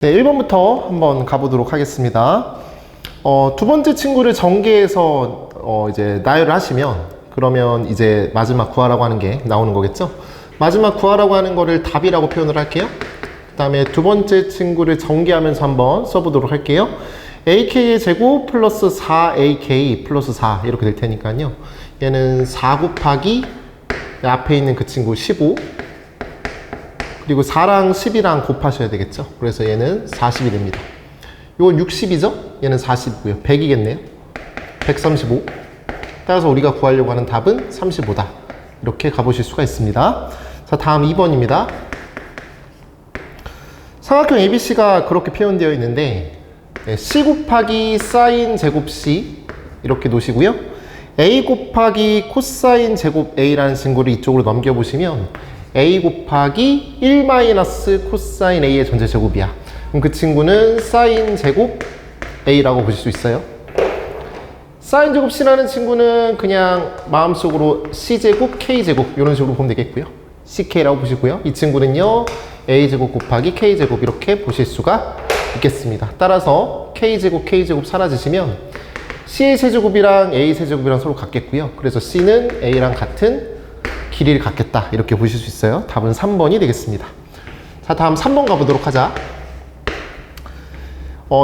네, 1번부터 한번 가보도록 하겠습니다. 두 번째 친구를 전개해서 이제 나열을 하시면 그러면 이제 마지막 구하라고 하는 게 나오는 거겠죠? 마지막 구하라고 하는 거를 답이라고 표현을 할게요. 그 다음에 두 번째 친구를 전개하면서 한번 써보도록 할게요. ak의 제곱 플러스 4ak 플러스 4 이렇게 될 테니까요. 얘는 4 곱하기 앞에 있는 그 친구 15 그리고 4랑 10이랑 곱하셔야 되겠죠. 그래서 얘는 40이 됩니다. 이건 60이죠? 얘는 40이고요. 100이겠네요. 135. 따라서 우리가 구하려고 하는 답은 35다. 이렇게 가보실 수가 있습니다. 자, 다음 2번입니다. 삼각형 ABC가 그렇게 표현되어 있는데 C 곱하기 사인 제곱 C 이렇게 놓으시고요. A 곱하기 코사인 제곱 A라는 친구를 이쪽으로 넘겨보시면 A 곱하기 1 마이너스 코사인 A의 전체 제곱이야. 그럼 그 친구는 사인 제곱 A라고 보실 수 있어요. 사인 제곱 C라는 친구는 그냥 마음속으로 C제곱 K제곱 이런 식으로 보면 되겠고요. CK라고 보시고요. 이 친구는요 A제곱 곱하기 K제곱 이렇게 보실 수가 있겠습니다. 따라서 K제곱 K제곱 사라지시면 C의 세제곱이랑 A 세제곱이랑 서로 같겠고요. 그래서 C는 A랑 같은 길이를 갖겠다 이렇게 보실 수 있어요. 답은 3번이 되겠습니다. 자, 다음 3번 가보도록 하자.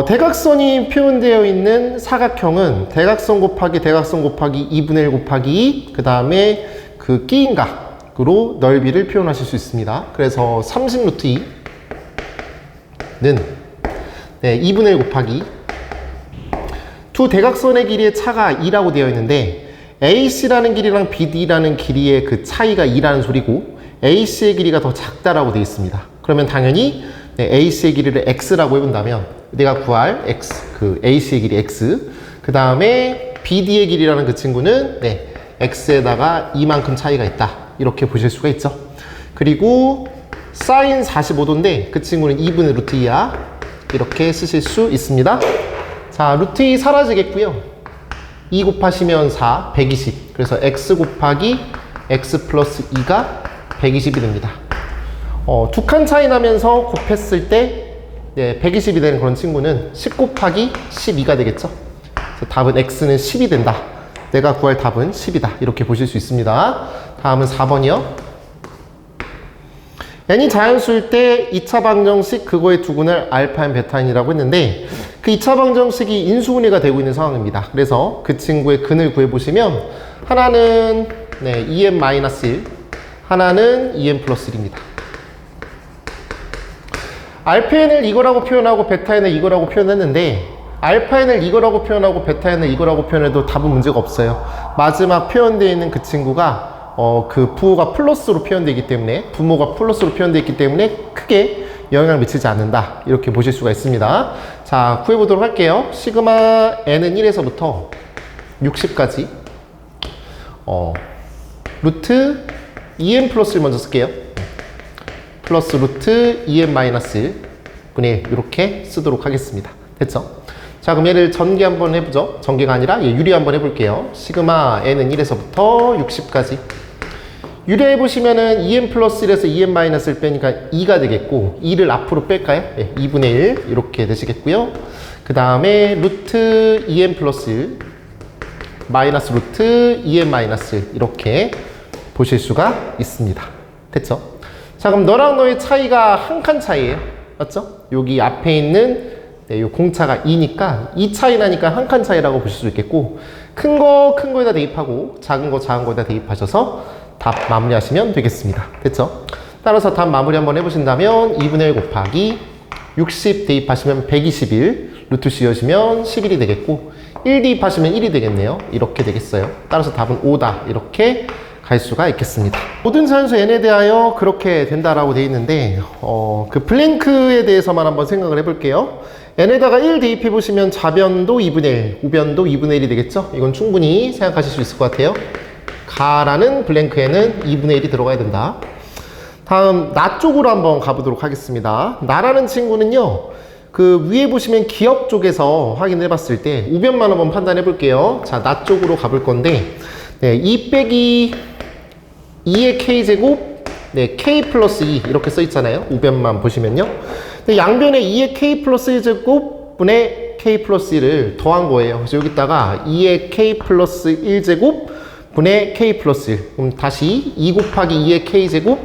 대각선이 표현되어 있는 사각형은 대각선 곱하기 2분의 1 곱하기 2 그 다음에 그 끼인 각으로 넓이를 표현하실 수 있습니다. 그래서 30 루트 2는 2분의 1 곱하기 두 대각선의 길이의 차가 2라고 되어 있는데 AC라는 길이랑 BD라는 길이의 그 차이가 2라는 소리고 AC의 길이가 더 작다라고 되어 있습니다. 그러면 당연히 AC의 길이를 X라고 해본다면 내가 구할 X, 그 AC의 길이 X 그 다음에 BD의 길이라는 그 친구는 X에다가 이만큼 차이가 있다 이렇게 보실 수가 있죠. 그리고 사인 45도인데 그 친구는 2분의 루트 2야 이렇게 쓰실 수 있습니다. 자, 루트 2 사라지겠고요. 2 곱하시면 4, 120. 그래서 x 곱하기 x 플러스 2가 120이 됩니다. 두 칸 차이 나면서 곱했을 때 120이 되는 그런 친구는 10 곱하기 12가 되겠죠. 그래서 답은 x는 10이 된다. 내가 구할 답은 10이다. 이렇게 보실 수 있습니다. 다음은 4번이요. n이 자연수일 때 2차 방정식 그거의 두근을 알파인 베타인이라고 했는데 그 2차 방정식이 인수분해가 되고 있는 상황입니다. 그래서 그 친구의 근을 구해보시면 하나는 2n-1 하나는 2n 플러스 1입니다. 알파n을 이거라고 표현하고 베타n을 이거라고 표현했는데 알파n을 이거라고 표현하고 베타n을 이거라고 표현해도 답은 문제가 없어요. 마지막 표현되어 있는 그 친구가 그 부호가 플러스로 표현되기 때문에 부모가 플러스로 표현되어 있기 때문에 크게 영향을 미치지 않는다 이렇게 보실 수가 있습니다. 자, 구해보도록 할게요. 시그마 n은 1에서부터 60까지 루트 2n 플러스 1 먼저 쓸게요. 플러스 루트 2n 마이너스 1 분의 1 이렇게 쓰도록 하겠습니다. 됐죠? 자, 그럼 얘를 전개 한번 해보죠. 전개가 아니라 유리 한번 해볼게요. 시그마 n은 1에서부터 60까지 유리해보시면은 2n 플러스 1에서 2n 마이너스 1 빼니까 2가 되겠고 2를 앞으로 뺄까요? 2분의 1 이렇게 되시겠고요. 그 다음에 루트 2n 플러스 1 마이너스 루트 2n 마이너스 1 이렇게 보실 수가 있습니다. 됐죠? 자, 그럼 너랑 너의 차이가 한 칸 차이예요. 맞죠? 여기 앞에 있는 이 공차가 2니까 2 차이 나니까 한 칸 차이라고 보실 수 있겠고 큰 거에다 대입하고 작은 거에다 대입하셔서 답 마무리하시면 되겠습니다. 됐죠? 따라서 답 마무리 한번 해보신다면 2분의 1 곱하기 60 대입하시면 121 루트 씌우시면 11이 되겠고 1 대입하시면 1이 되겠네요. 이렇게 되겠어요. 따라서 답은 5다. 이렇게 갈 수가 있겠습니다. 모든 자연수 n에 대하여 그렇게 된다라고 되어 있는데 그 플랭크에 대해서만 한번 생각을 해볼게요. n에다가 1 대입해 보시면 좌변도 2분의 1, 우변도 2분의 1이 되겠죠? 이건 충분히 생각하실 수 있을 것 같아요. 가라는 블랭크에는 2분의 1이 들어가야 된다. 다음 나 쪽으로 한번 가보도록 하겠습니다. 나라는 친구는요 그 위에 보시면 기억 쪽에서 확인해 봤을 때 우변만 한번 판단해 볼게요. 자, 나 쪽으로 가볼 건데 2 빼기 2의 k제곱 k 플러스 2 이렇게 써 있잖아요. 우변만 보시면요. 근데 양변에 2의 k 플러스 1제곱 분의 k 플러스 1을 더한 거예요. 그래서 여기다가 2의 k 플러스 1제곱 분의 k 플러스 1. 그럼 다시 2 곱하기 2의 k제곱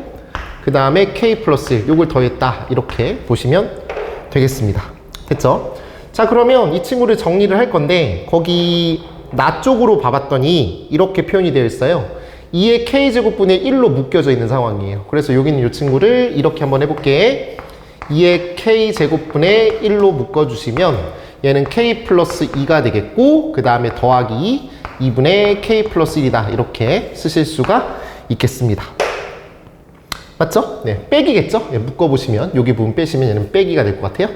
그 다음에 k 플러스 1 요걸 더했다. 이렇게 보시면 되겠습니다. 됐죠? 자, 그러면 이 친구를 정리를 할 건데 거기 나 쪽으로 봐봤더니 이렇게 표현이 되어 있어요. 2의 k제곱분의 1로 묶여져 있는 상황이에요. 그래서 여기는 이 친구를 이렇게 한번 해볼게. 2의 k제곱분의 1로 묶어주시면 얘는 k 플러스 2가 되겠고 그 다음에 더하기 2분의 k 플러스 1이다. 이렇게 쓰실 수가 있겠습니다. 맞죠? 네, 빼기겠죠? 네, 묶어보시면 여기 부분 빼시면 얘는 빼기가 될 것 같아요.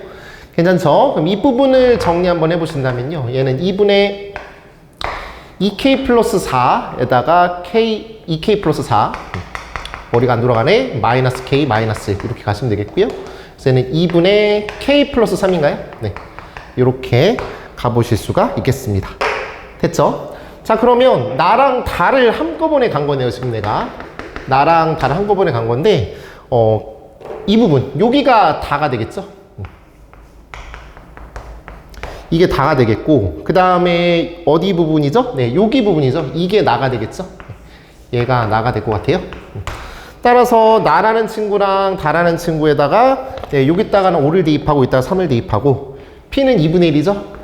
괜찮죠? 그럼 이 부분을 정리 한번 해보신다면요. 얘는 2분의 2k 플러스 4에다가 2k 플러스 4 머리가 안 돌아가네. 마이너스 k 마이너스 1 이렇게 가시면 되겠고요. 그래서 얘는 2분의 k 플러스 3인가요? 네, 이렇게 가보실 수가 있겠습니다. 됐죠? 자, 그러면 나랑 달을 한꺼번에 간 거네요. 지금 내가 나랑 달을 한꺼번에 간 건데 이 부분 여기가 다가 되겠죠? 이게 다가 되겠고 그 다음에 어디 부분이죠? 네, 여기 부분이죠. 이게 나가 되겠죠? 얘가 나가 될 것 같아요. 따라서 나라는 친구랑 다라는 친구에다가 네, 여기다가는 5를 대입하고 이따가 3을 대입하고 P는 2분의 1이죠?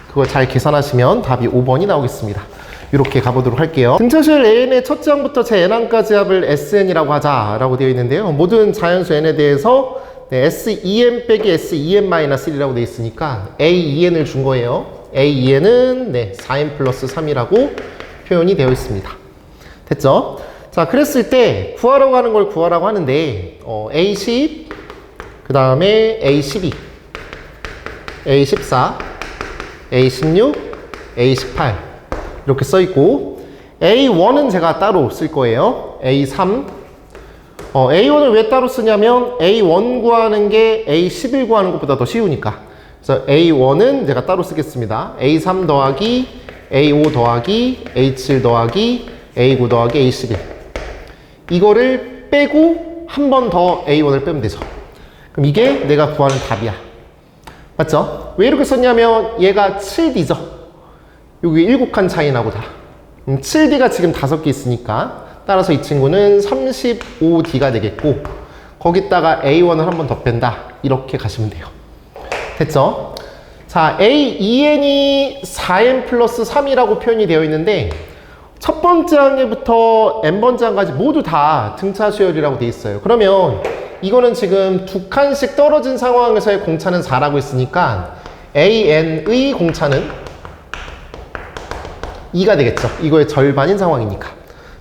그걸 잘 계산하시면 답이 5번이 나오겠습니다. 이렇게 가보도록 할게요. 등차수열 AN의 첫째 항부터 제 N항까지 합을 SN이라고 하자라고 되어 있는데요. 모든 자연수 N에 대해서 네, SEN 빼기 SEN-1이라고 되어 있으니까 AEN을 준 거예요. AEN은 네, 4N 플러스 3이라고 표현이 되어 있습니다. 됐죠? 자, 그랬을 때 구하라고 하는 걸 구하라고 하는데 A10, 그 다음에 A12, A14, A16, A18 이렇게 써 있고 A1은 제가 따로 쓸 거예요. A3 A1을 왜 따로 쓰냐면 A1 구하는 게 A11 구하는 것보다 더 쉬우니까. 그래서 A1은 제가 따로 쓰겠습니다. A3 더하기 A5 더하기 A7 더하기 A9 더하기 A11 이거를 빼고 한 번 더 A1을 빼면 되죠. 그럼 이게 내가 구하는 답이야. 맞죠? 왜 이렇게 썼냐면 얘가 7D죠. 여기 7칸 차이 나고 다. 7D가 지금 5개 있으니까 따라서 이 친구는 35D가 되겠고 거기다가 A1을 한 번 더 뺀다. 이렇게 가시면 돼요. 됐죠? 자, AEN이 4N 플러스 3이라고 표현이 되어 있는데 첫 번째 항에부터 N번째 항까지 모두 다 등차 수열이라고 되어 있어요. 그러면 이거는 지금 2칸씩 떨어진 상황에서의 공차는 4라고 했으니까 AN의 공차는 2가 되겠죠. 이거의 절반인 상황이니까.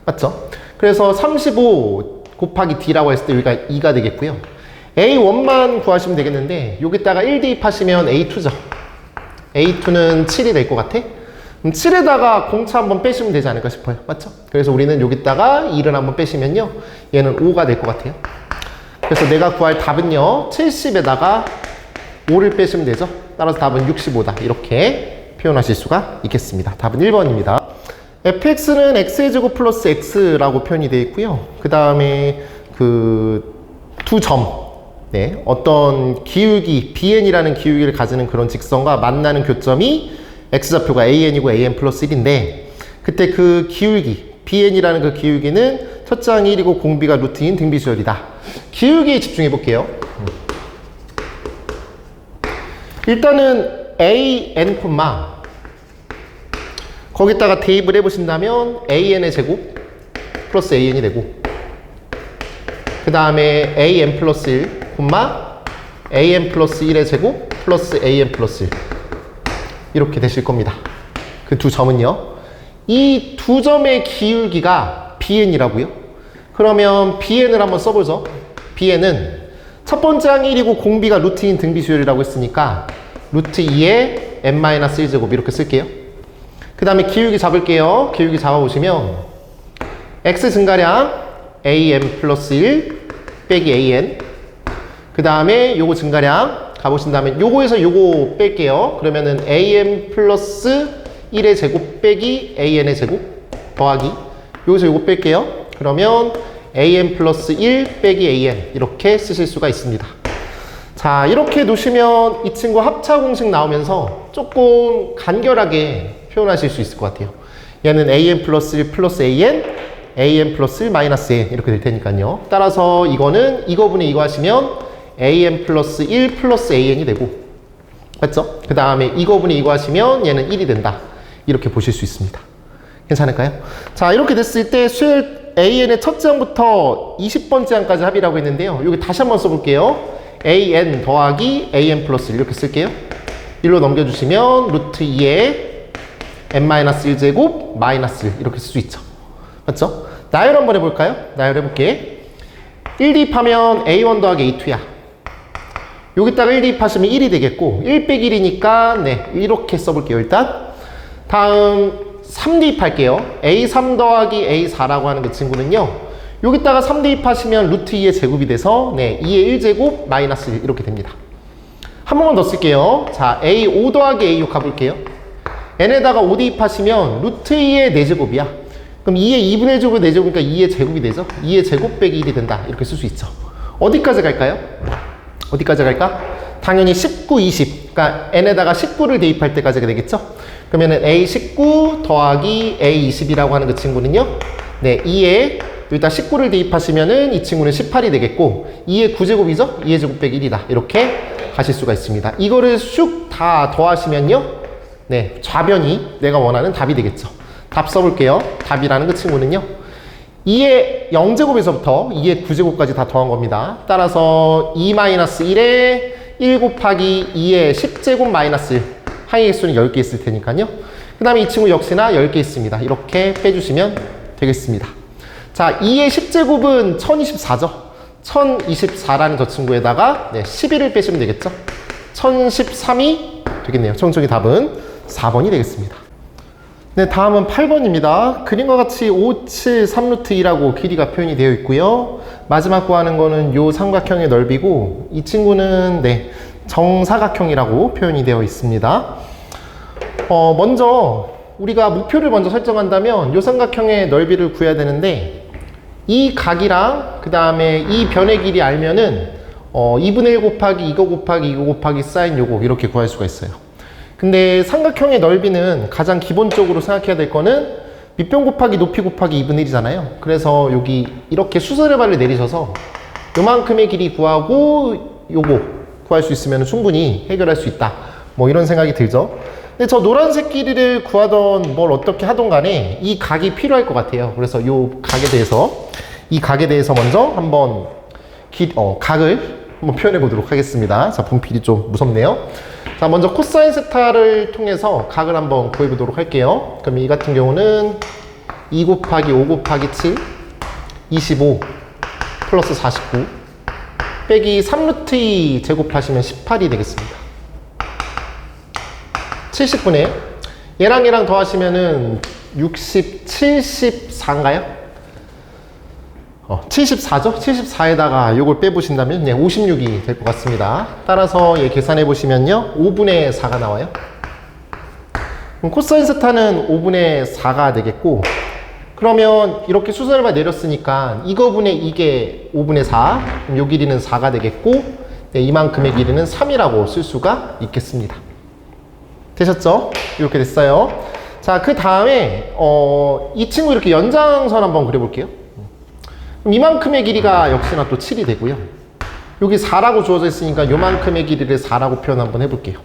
맞죠? 그래서 35 곱하기 D라고 했을 때 여기가 2가 되겠고요. A1만 구하시면 되겠는데 여기다가 1 대입하시면 A2죠. A2는 7이 될 것 같아? 그럼 7에다가 공차 한번 빼시면 되지 않을까 싶어요. 맞죠? 그래서 우리는 여기다가 1을 한번 빼시면요. 얘는 5가 될 것 같아요. 그래서 내가 구할 답은요. 70에다가 5를 빼시면 되죠. 따라서 답은 65다. 이렇게 표현하실 수가 있겠습니다. 답은 1번입니다. fx는 x의 제곱 플러스 x라고 표현이 되어 있고요. 그 다음에 그 두 점, 네, 어떤 기울기 bn이라는 기울기를 가지는 그런 직선과 만나는 교점이 x좌표가 an이고 an 플러스 1인데 그때 그 기울기 bn이라는 그 기울기는 첫째 항이 1이고 공비가 루트인 등비수열이다. 기울기에 집중해 볼게요. 일단은 an, 거기다가 대입을 해보신다면 an의 제곱 플러스 an이 되고 그 다음에 an 플러스 1, an 플러스 1의 제곱 플러스 an 플러스 1 이렇게 되실 겁니다. 그 두 점은요. 이 두 점의 기울기가 bn이라고요. 그러면 bn을 한번 써보죠. bn은 첫 번째 항이 1이고 공비가 루트인 등비수열이라고 했으니까 루트 2의 n-1제곱 이렇게 쓸게요. 그 다음에 기울기 잡을게요. 기울기 잡아보시면 x 증가량 an 플러스 1 빼기 an 그 다음에 요거 증가량 가보신 다음에 요거에서 요거 뺄게요. 그러면은 an 플러스 1의 제곱 빼기 an의 제곱 더하기 여기서 요거 뺄게요. 그러면 an 플러스 1 빼기 an 이렇게 쓰실 수가 있습니다. 자, 이렇게 놓으시면 이 친구 합차 공식 나오면서 조금 간결하게 표현하실 수 있을 것 같아요. 얘는 an 플러스 1 플러스 an 플러스 1 마이너스 n 이렇게 될 테니까요. 따라서 이거는 이거분의 이거 하시면 an 플러스 1 플러스 an이 되고, 맞죠? 그 다음에 이거분의 이거 하시면 얘는 1이 된다. 이렇게 보실 수 있습니다. 괜찮을까요? 자, 이렇게 됐을 때 수열 an의 첫째 항부터 20번째 항까지 합이라고 했는데요. 여기 다시 한번 써볼게요. an 더하기 an 플러스 1 이렇게 쓸게요. 1로 넘겨주시면 루트 2에 n-1제곱 마이너스 1 이렇게 쓸 수 있죠. 맞죠? 나열 한번 해볼까요? 나열 해볼게. 1 대입하면 a1 더하기 a2야. 여기다가 1 대입하시면 1이 되겠고 1 빼기 1이니까 네 이렇게 써볼게요. 일단 다음 3 대입할게요. a3 더하기 a4라고 하는 그 친구는요, 여기다가 3 대입하시면 루트 2의 제곱이 돼서 네 2의 1제곱 마이너스 1 이렇게 됩니다. 한 번만 더 쓸게요. 자, a5 더하기 a6 가볼게요. n에다가 5 대입하시면 루트 2의 4제곱이야. 그럼 2의 2분의 1제곱이 4제곱이니까 2의 제곱이 되죠. 2의 제곱 빼기 1이 된다. 이렇게 쓸 수 있죠. 어디까지 갈까요? 어디까지 갈까? 당연히 19, 20. 그러니까 n에다가 19를 대입할 때까지가 되겠죠. 그러면은 a19 더하기 a20이라고 하는 그 친구는요, 네 2에 여기다 19를 대입하시면은 이 친구는 18이 되겠고 2의 9제곱이죠? 2의 제곱 빼기 1이다. 이렇게 가실 수가 있습니다. 이거를 슉 다 더하시면요, 네 좌변이 내가 원하는 답이 되겠죠. 답 써볼게요. 답이라는 그 친구는요, 2의 0제곱에서부터 2의 9제곱까지 다 더한 겁니다. 따라서 2-1에 1 곱하기 2의 10제곱 마이너스 1. 항의 개수는 10개 있을 테니까요. 그 다음에 이 친구 역시나 10개 있습니다. 이렇게 빼주시면 되겠습니다. 자, 2의 10제곱은 1024죠. 1024라는 저 친구에다가 네, 11을 빼시면 되겠죠. 1013이 되겠네요. 총적인 답은 4번이 되겠습니다. 네, 다음은 8번입니다. 그림과 같이 5, 7, 3루트 2라고 길이가 표현이 되어 있고요. 마지막 구하는 거는 요 삼각형의 넓이고, 이 친구는 네, 정사각형이라고 표현이 되어 있습니다. 먼저 우리가 목표를 먼저 설정한다면 요 삼각형의 넓이를 구해야 되는데, 이 각이랑 그 다음에 이 변의 길이 알면은 2분의 1 곱하기 이거 곱하기 이거 곱하기 사인 요거 이렇게 구할 수가 있어요. 근데 삼각형의 넓이는 가장 기본적으로 생각해야 될 거는 밑변 곱하기 높이 곱하기 2분의 1이잖아요. 그래서 여기 이렇게 수설의 발을 내리셔서 요만큼의 길이 구하고 요거 구할 수 있으면 충분히 해결할 수 있다. 뭐 이런 생각이 들죠. 근데 저 노란색 길이를 구하던 뭘 어떻게 하던 간에 이 각이 필요할 것 같아요. 그래서 이 각에 대해서 먼저 한번 각을 한번 표현해 보도록 하겠습니다. 자, 분필이 좀 무섭네요. 자, 먼저 코사인 세타를 통해서 각을 한번 구해 보도록 할게요. 그럼 이 같은 경우는 2 곱하기 5 곱하기 7 25 플러스 49 빼기 3루트 2 제곱하시면 18이 되겠습니다. 70분의 얘랑 더하시면은 60, 74인가요? 74죠? 74에다가 요걸 빼보신다면 56이 될 것 같습니다. 따라서 얘 계산해 보시면요, 5분의 4가 나와요. 그럼 코사인 세타는 5분의 4가 되겠고, 그러면 이렇게 수설만 내렸으니까 이거분의 이게 5분의 4, 그럼 요 길이는 4가 되겠고, 네, 이만큼의 길이는 3이라고 쓸 수가 있겠습니다. 되셨죠? 이렇게 됐어요. 자, 그 다음에 이 친구 이렇게 연장선 한번 그려볼게요. 그럼 이만큼의 길이가 역시나 또 7이 되고요. 여기 4라고 주어져 있으니까 요만큼의 길이를 4라고 표현 한번 해볼게요.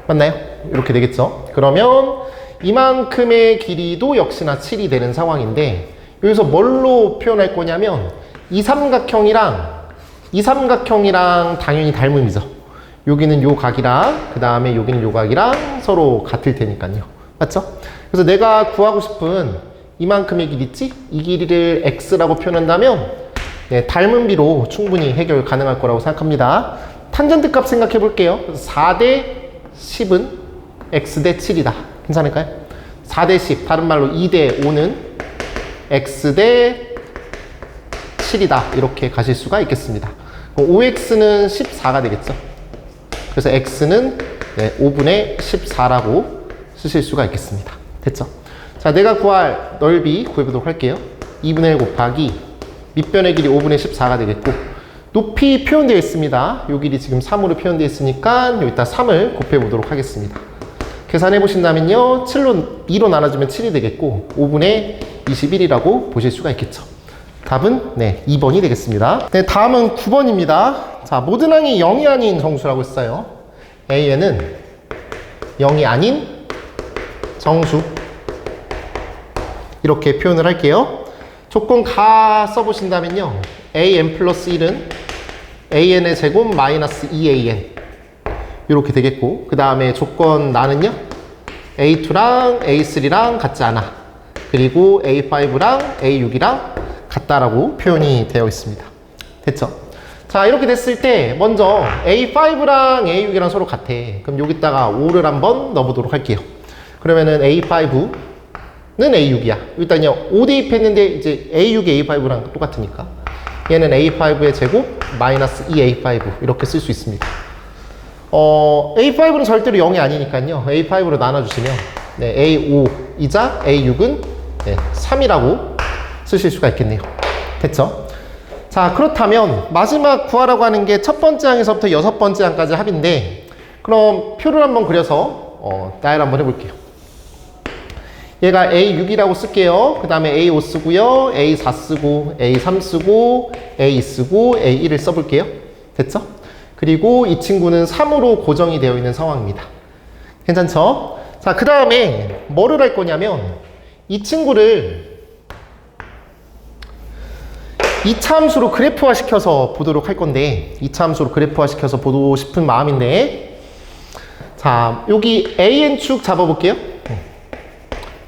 맞나요? 이렇게 되겠죠? 그러면 이만큼의 길이도 역시나 7이 되는 상황인데, 여기서 뭘로 표현할 거냐면 이 삼각형이랑 당연히 닮음이죠. 여기는 요 각이랑 그 다음에 여기는 요 각이랑 서로 같을 테니까요. 맞죠? 그래서 내가 구하고 싶은 이만큼의 길이 있지? 이 길이를 x라고 표현한다면 네, 닮은 비로 충분히 해결 가능할 거라고 생각합니다. 탄젠트 값 생각해 볼게요. 4대 10은 x 대 7이다. 괜찮을까요? 4대 10, 다른 말로 2대 5는 x 대 7이다. 이렇게 가실 수가 있겠습니다. 5x는 14가 되겠죠. 그래서 x는 네, 5분의 14라고 쓰실 수가 있겠습니다. 됐죠? 자, 내가 구할 넓이 구해보도록 할게요. 2분의 1 곱하기 밑변의 길이 5분의 14가 되겠고, 높이 표현되어 있습니다. 요 길이 지금 3으로 표현되어 있으니까 여기다 3을 곱해 보도록 하겠습니다. 계산해 보신다면요. 2로 나눠주면 7이 되겠고 5분의 21이라고 보실 수가 있겠죠. 답은 2번이 되겠습니다. 네, 다음은 9번입니다. 자, 모든 항이 0이 아닌 정수라고 했어요. A에는 0이 아닌 정수 이렇게 표현을 할게요. 조건 가 써보신다면요. an 플러스 1은 an의 제곱 마이너스 2an 이렇게 되겠고, 그 다음에 조건 나는요. a2랑 a3랑 같지 않아. 그리고 a5랑 a6이랑 같다라고 표현이 되어 있습니다. 됐죠? 자, 이렇게 됐을 때 먼저 a5랑 a6이랑 서로 같아. 그럼 여기다가 5를 한번 넣어보도록 할게요. 그러면은 a5는 a6이야. 일단요 5 대입했는데 이제 a6이 a5랑 똑같으니까 얘는 a5의 제곱 마이너스 2a5 이렇게 쓸 수 있습니다. a5는 절대로 0이 아니니까요. a5로 나눠주시면 a5이자 a6은 3이라고 쓰실 수가 있겠네요. 됐죠? 자, 그렇다면 마지막 구하라고 하는 게 첫 번째 항에서부터 여섯 번째 항까지 합인데, 그럼 표를 한번 그려서 나열 한번 해볼게요. 얘가 A6이라고 쓸게요. 그 다음에 A5 쓰고요. A4 쓰고 A3 쓰고 A2 쓰고 A1을 써볼게요. 됐죠? 그리고 이 친구는 3으로 고정이 되어 있는 상황입니다. 괜찮죠? 자, 그 다음에 뭐를 할 거냐면 이 친구를 이차함수로 그래프화 시켜서 보도록 할 건데, 이차함수로 그래프화 시켜서 보고 싶은 마음인데, 자, 여기 AN축 잡아볼게요.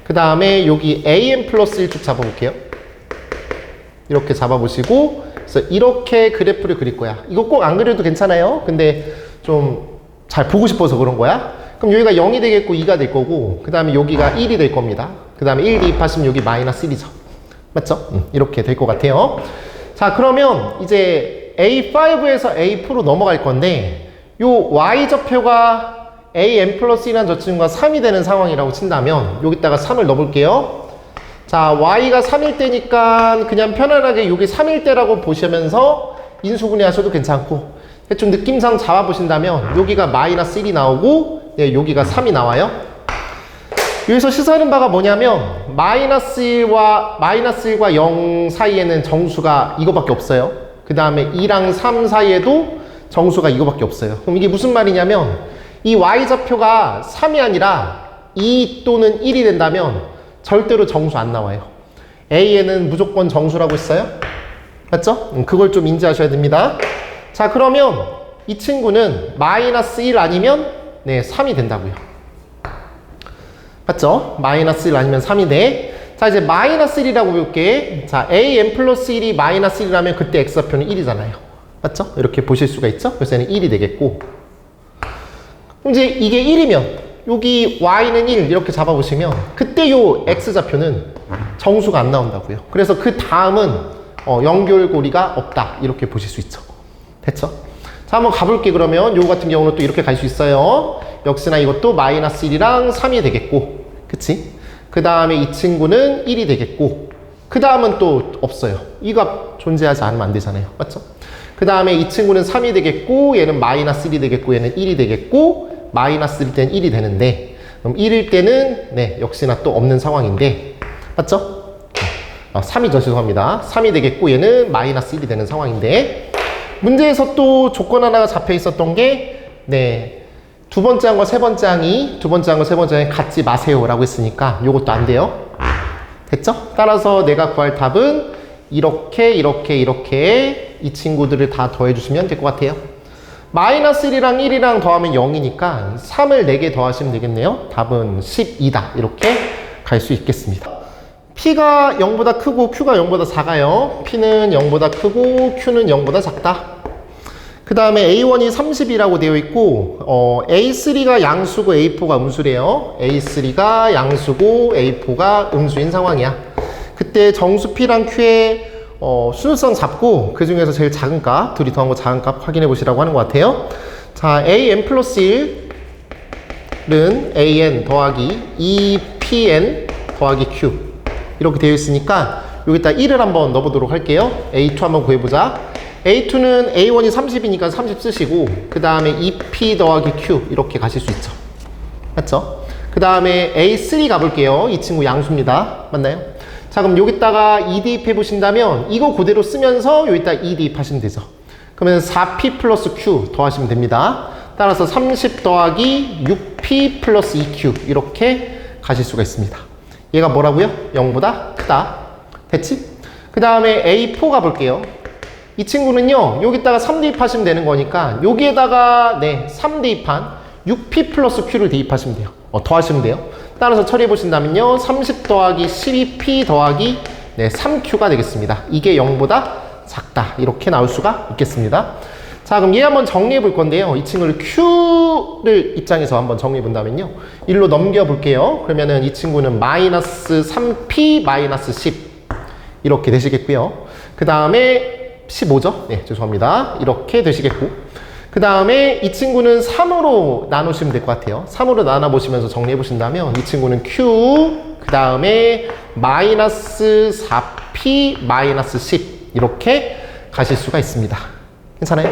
그 다음에 여기 AN 플러스 1축 잡아볼게요. 이렇게 잡아보시고, 그래서 이렇게 그래프를 그릴 거야. 이거 꼭 안 그려도 괜찮아요. 근데 좀 잘 보고 싶어서 그런 거야. 그럼 여기가 0이 되겠고 2가 될 거고, 그 다음에 여기가 1이 될 겁니다. 그 다음에 1 대입하시면 여기 마이너스 1이죠. 맞죠? 이렇게 될 것 같아요. 자, 그러면 이제 A5에서 A4로 넘어갈 건데, 요 Y좌표가 AN 플러스 1이라는 저 친구가 3이 되는 상황이라고 친다면 여기다가 3을 넣어볼게요. 자, Y가 3일 때니까 그냥 편안하게 여기 3일 때라고 보시면서 인수분해 하셔도 괜찮고, 대충 느낌상 잡아보신다면 여기가 마이너스 1이 나오고 여기가 3이 나와요. 여기서 시사하는 바가 뭐냐면 마이너스 1과 0 사이에는 정수가 이거밖에 없어요. 그 다음에 2랑 3 사이에도 정수가 이거밖에 없어요. 그럼 이게 무슨 말이냐면 이 Y좌표가 3이 아니라 2 또는 1이 된다면 절대로 정수 안 나와요. A에는 무조건 정수라고 했어요. 맞죠? 그걸 좀 인지하셔야 됩니다. 자, 그러면 이 친구는 마이너스 1 아니면 3이 된다고요. 맞죠? 마이너스 1 아니면 3이 돼. 자, 이제 마이너스 1이라고 볼게. 자, AN 플러스 1이 마이너스 1이라면 그때 X좌표는 1이잖아요. 맞죠? 이렇게 보실 수가 있죠? 그래서 얘는 1이 되겠고. 그럼 이제 이게 1이면 여기 Y는 1 이렇게 잡아보시면 그때 요 X좌표는 정수가 안 나온다고요. 그래서 그 다음은 연결고리가 없다. 이렇게 보실 수 있죠. 됐죠? 자, 한번 가볼게. 그러면 요거 같은 경우는 또 이렇게 갈 수 있어요. 역시나 이것도 마이너스 1이랑 3이 되겠고, 그치? 그 다음에 이 친구는 1이 되겠고, 그 다음은 또 없어요. 이 값 존재하지 않으면 안 되잖아요. 맞죠? 그 다음에 이 친구는 3이 되겠고, 얘는 마이너스 1이 되겠고, 얘는 1이 되겠고, 마이너스 1일 때는 1이 되는데, 그럼 1일 때는 역시나 또 없는 상황인데, 맞죠? 3이죠. 죄송합니다. 3이 되겠고, 얘는 마이너스 1이 되는 상황인데, 문제에서 또 조건 하나가 잡혀 있었던 게, 두 번째 항과 세 번째 항이, 두 번째 항과 세 번째 항이 같지 마세요 라고 했으니까 요것도 안 돼요. 됐죠? 따라서 내가 구할 답은 이렇게 이 친구들을 다 더해주시면 될 것 같아요. 마이너스 1이랑 1이랑 더하면 0이니까 3을 4개 더하시면 되겠네요. 답은 12다. 이렇게 갈 수 있겠습니다. P가 0보다 크고 Q가 0보다 작아요. P는 0보다 크고 Q는 0보다 작다. 그 다음에 A1이 30이라고 되어 있고, A3가 양수고 A4가 음수래요. A3가 양수고 A4가 음수인 상황이야. 그때 정수 P랑 Q의 순수성 잡고 그 중에서 제일 작은 값, 둘이 더한 거 작은 값 확인해 보시라고 하는 것 같아요. 자, AN 플러스 1은 AN 더하기 2PN 더하기 Q 이렇게 되어 있으니까 여기다 1을 한번 넣어보도록 할게요. A2 한번 구해보자. A2는 A1이 30이니까 30 쓰시고 그 다음에 2P 더하기 Q 이렇게 가실 수 있죠. 맞죠? 그 다음에 A3 가볼게요. 이 친구 양수입니다. 맞나요? 자, 그럼 여기다가 2 대입해 보신다면 이거 그대로 쓰면서 여기다 2 대입하시면 되죠. 그러면 4P 플러스 Q 더하시면 됩니다. 따라서 30 더하기 6P 플러스 2Q 이렇게 가실 수가 있습니다. 얘가 뭐라고요? 0보다 크다. 됐지? 그 다음에 A4 가볼게요. 이 친구는요, 여기다가 3 대입하시면 되는 거니까 여기에다가 3 대입한 6P 플러스 Q를 대입하시면 돼요. 더하시면 돼요. 따라서 처리해 보신다면요, 30 더하기 12P 더하기 3Q가 되겠습니다. 이게 0보다 작다. 이렇게 나올 수가 있겠습니다. 자, 그럼 얘 한번 정리해 볼 건데요. 이 친구를 Q를 입장에서 한번 정리해 본다면요. 1로 넘겨 볼게요. 그러면은 이 친구는 마이너스 3P 마이너스 10 이렇게 되시겠고요. 그 다음에 15죠? 네, 죄송합니다. 이렇게 되시겠고. 그 다음에 이 친구는 3으로 나누시면 될 것 같아요. 3으로 나눠보시면서 정리해 보신다면 이 친구는 Q, 그 다음에 마이너스 4P 마이너스 10 이렇게 가실 수가 있습니다. 괜찮아요?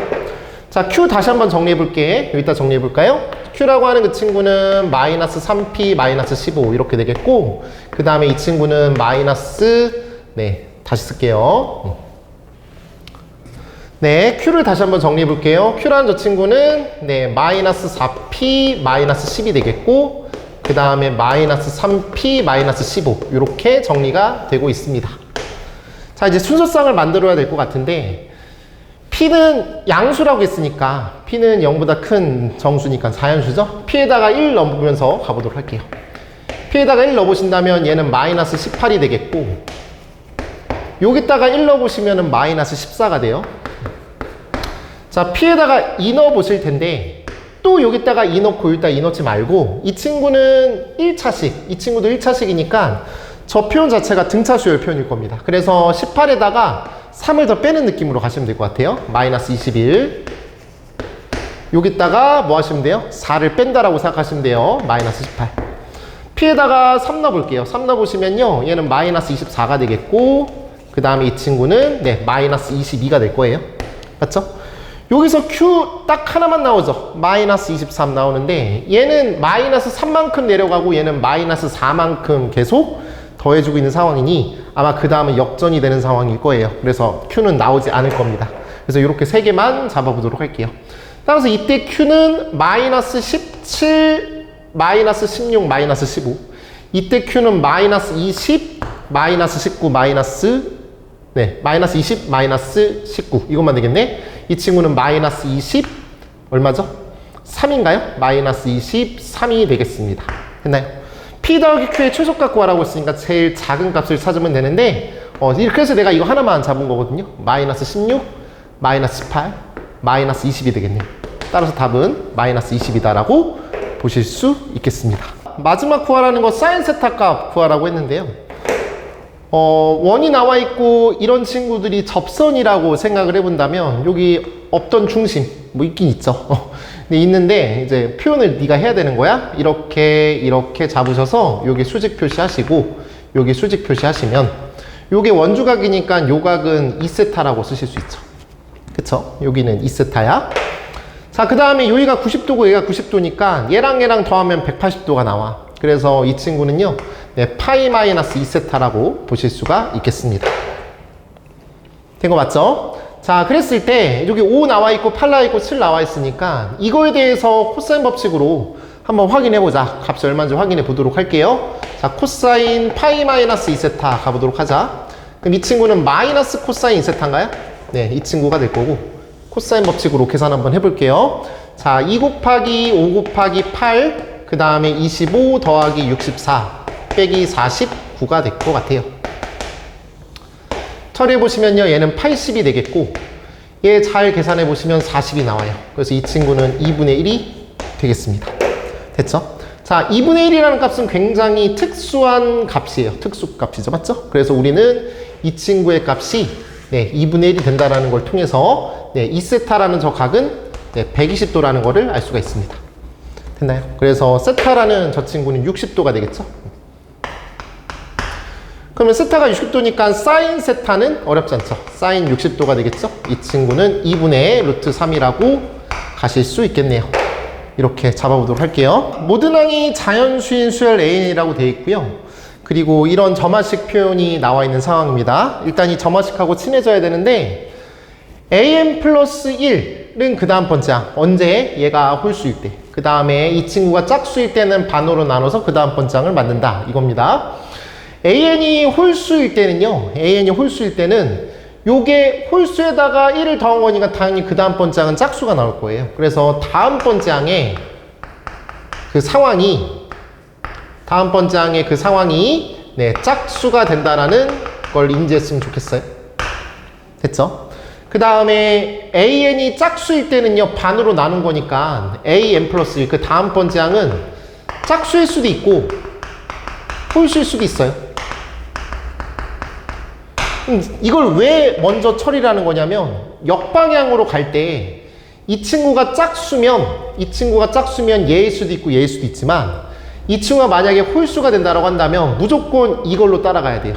자, Q 다시 한번 정리해 볼게. 여기다 정리해 볼까요? Q라고 하는 그 친구는 마이너스 3P 마이너스 15 이렇게 되겠고, 그 다음에 이 친구는 마이너스, 다시 쓸게요. Q를 다시 한번 정리해 볼게요. Q라는 저 친구는 마이너스 4P 마이너스 10이 되겠고, 그 다음에 마이너스 3P 마이너스 15 이렇게 정리가 되고 있습니다. 자, 이제 순서상을 만들어야 될 것 같은데, P는 양수라고 했으니까 P는 0보다 큰 정수니까 4연수죠? P에다가 1 넣으면서 가보도록 할게요. P에다가 1 넣어보신다면 얘는 마이너스 18이 되겠고, 여기다가 1 넣어보시면 마이너스 14가 돼요. 자, P에다가 2 넣어보실 텐데 또 여기다가 2 넣고 여기다 2 넣지 말고 이 친구는 1차식, 이 친구도 1차식이니까 저 표현 자체가 등차수열 표현일 겁니다. 그래서 18에다가 3을 더 빼는 느낌으로 가시면 될 것 같아요. 마이너스 21. 여기다가 뭐 하시면 돼요? 4를 뺀다라고 생각하시면 돼요. 마이너스 18. P에다가 3 넣어볼게요. 3 넣어보시면요, 얘는 마이너스 24가 되겠고, 그 다음에 이 친구는 마이너스 22가 될 거예요. 맞죠? 여기서 Q 딱 하나만 나오죠. 마이너스 23 나오는데 얘는 마이너스 3만큼 내려가고 얘는 마이너스 4만큼 계속 더해주고 있는 상황이니 아마 그 다음은 역전이 되는 상황일 거예요. 그래서 Q는 나오지 않을 겁니다. 그래서 이렇게 세 개만 잡아보도록 할게요. 따라서 이때 Q는 마이너스 17, 마이너스 16, 마이너스 15. 이때 Q는 마이너스 20, 마이너스 19, 마이너스 20, 마이너스 19. 이것만 되겠네. 이 친구는 마이너스 20, 얼마죠? 3인가요? 마이너스 23이 되겠습니다. 됐나요? P 더하기 Q의 최소값 구하라고 했으니까 제일 작은 값을 찾으면 되는데, 이렇게 해서 내가 이거 하나만 잡은 거거든요. 마이너스 16, 마이너스 18, 마이너스 20이 되겠네요. 따라서 답은 마이너스 20이다라고 보실 수 있겠습니다. 마지막 구하라는 거 사인 세타 값 구하라고 했는데요. 원이 나와 있고 이런 친구들이 접선이라고 생각을 해본다면 여기 없던 중심 뭐 있긴 있죠. 근데 있는데 이제 표현을 네가 해야 되는 거야. 이렇게 잡으셔서 여기 수직 표시하시고 여기 수직 표시하시면 요게 원주각이니까 요 각은 2세타라고 쓰실 수 있죠. 그쵸? 여기는 2세타야. 자, 그 다음에 여기가 90도고 얘가 90도니까 얘랑 더하면 180도가 나와. 그래서 이 친구는요, 파이 마이너스 2세타라고 보실 수가 있겠습니다. 된 거 맞죠? 자, 그랬을 때 여기 5 나와 있고 8 나와 있고 7 나와 있으니까 이거에 대해서 코사인 법칙으로 한번 확인해 보자. 값이 얼마인지 확인해 보도록 할게요. 자, 코사인 파이 마이너스 2세타 가보도록 하자. 그럼 이 친구는 마이너스 코사인 2세타인가요? 네, 이 친구가 될 거고 코사인 법칙으로 계산 한번 해볼게요. 자, 2 곱하기 5 곱하기 8 그 다음에 25 더하기 64 빼기 49가 될 것 같아요. 처리해보시면요, 얘는 80이 되겠고 얘 잘 계산해보시면 40이 나와요. 그래서 이 친구는 2분의 1이 되겠습니다. 됐죠? 자, 2분의 1이라는 값은 굉장히 특수한 값이에요. 특수값이죠. 맞죠? 그래서 우리는 이 친구의 값이 2분의 1이 된다는 걸 통해서 2세타라는 저 각은 120도라는 거를 알 수가 있습니다. 됐나요? 그래서 세타라는 저 친구는 60도가 되겠죠? 그러면 세타가 60도니까 사인 세타는 어렵지 않죠. 사인 60도가 되겠죠. 이 친구는 2분의 루트 3이라고 가실 수 있겠네요. 이렇게 잡아보도록 할게요. 모든 항이 자연수인 수열 AN이라고 되어 있고요. 그리고 이런 점화식 표현이 나와 있는 상황입니다. 일단 이 점화식하고 친해져야 되는데 AN 플러스 1은 그 다음 번째 항. 언제? 얘가 홀수일 때. 그 다음에 이 친구가 짝수일 때는 반으로 나눠서 그 다음 번째 항을 만든다. 이겁니다. AN이 홀수일 때는요. AN이 홀수일 때는 요게 홀수에다가 1을 더한 거니까 당연히 그 다음 번째 항은 짝수가 나올 거예요. 그래서 다음 번째 항의 그 상황이 네, 짝수가 된다라는 걸 인지했으면 좋겠어요. 됐죠? 그 다음에 AN이 짝수일 때는요, 반으로 나눈 거니까 AN 플러스 1, 그 다음 번째 항은 짝수일 수도 있고 홀수일 수도 있어요. 이걸 왜 먼저 처리를 하는 거냐면 역방향으로 갈 때 이 친구가 짝수면 얘일 수도 있고 얘일 수도 있지만 이 친구가 만약에 홀수가 된다고 한다면 무조건 이걸로 따라가야 돼요.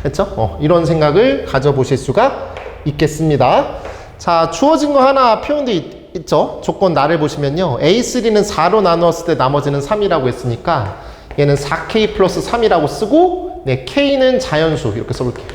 됐죠? 이런 생각을 가져보실 수가 있겠습니다. 자, 주어진 거 하나 표현되어 있죠? 조건 나를 보시면요. A3는 4로 나누었을 때 나머지는 3이라고 했으니까 얘는 4K 플러스 3이라고 쓰고 네, K는 자연수 이렇게 써볼게요.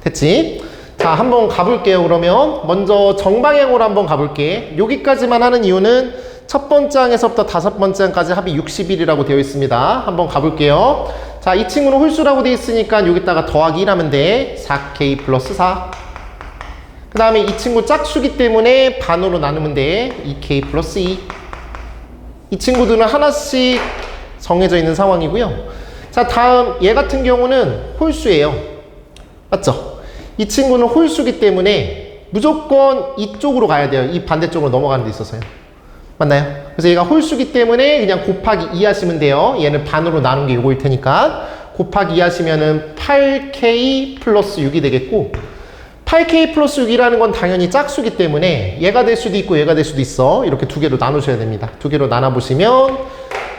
됐지? 자, 한번 가볼게요. 그러면 먼저 정방향으로 한번 가볼게. 여기까지만 하는 이유는 첫 번째 항에서부터 다섯 번째 항까지 합이 61이라고 되어 있습니다. 한번 가볼게요. 자, 이 친구는 홀수라고 되어 있으니까 여기다가 더하기 1 하면 돼. 4K 플러스 4. 그 다음에 이 친구 짝수기 때문에 반으로 나누면 돼. 2K 플러스 2. 이 친구들은 하나씩 정해져 있는 상황이고요. 자, 다음 얘 같은 경우는 홀수예요. 맞죠? 이 친구는 홀수기 때문에 무조건 이쪽으로 가야 돼요. 이 반대쪽으로 넘어가는 데 있어서요. 맞나요? 그래서 얘가 홀수기 때문에 그냥 곱하기 2 하시면 돼요. 얘는 반으로 나눈 게 요거일 테니까 곱하기 2 하시면은 8K 플러스 6이 되겠고 8K 플러스 6이라는 건 당연히 짝수기 때문에 얘가 될 수도 있고 얘가 될 수도 있어. 이렇게 두 개로 나누셔야 됩니다. 두 개로 나눠보시면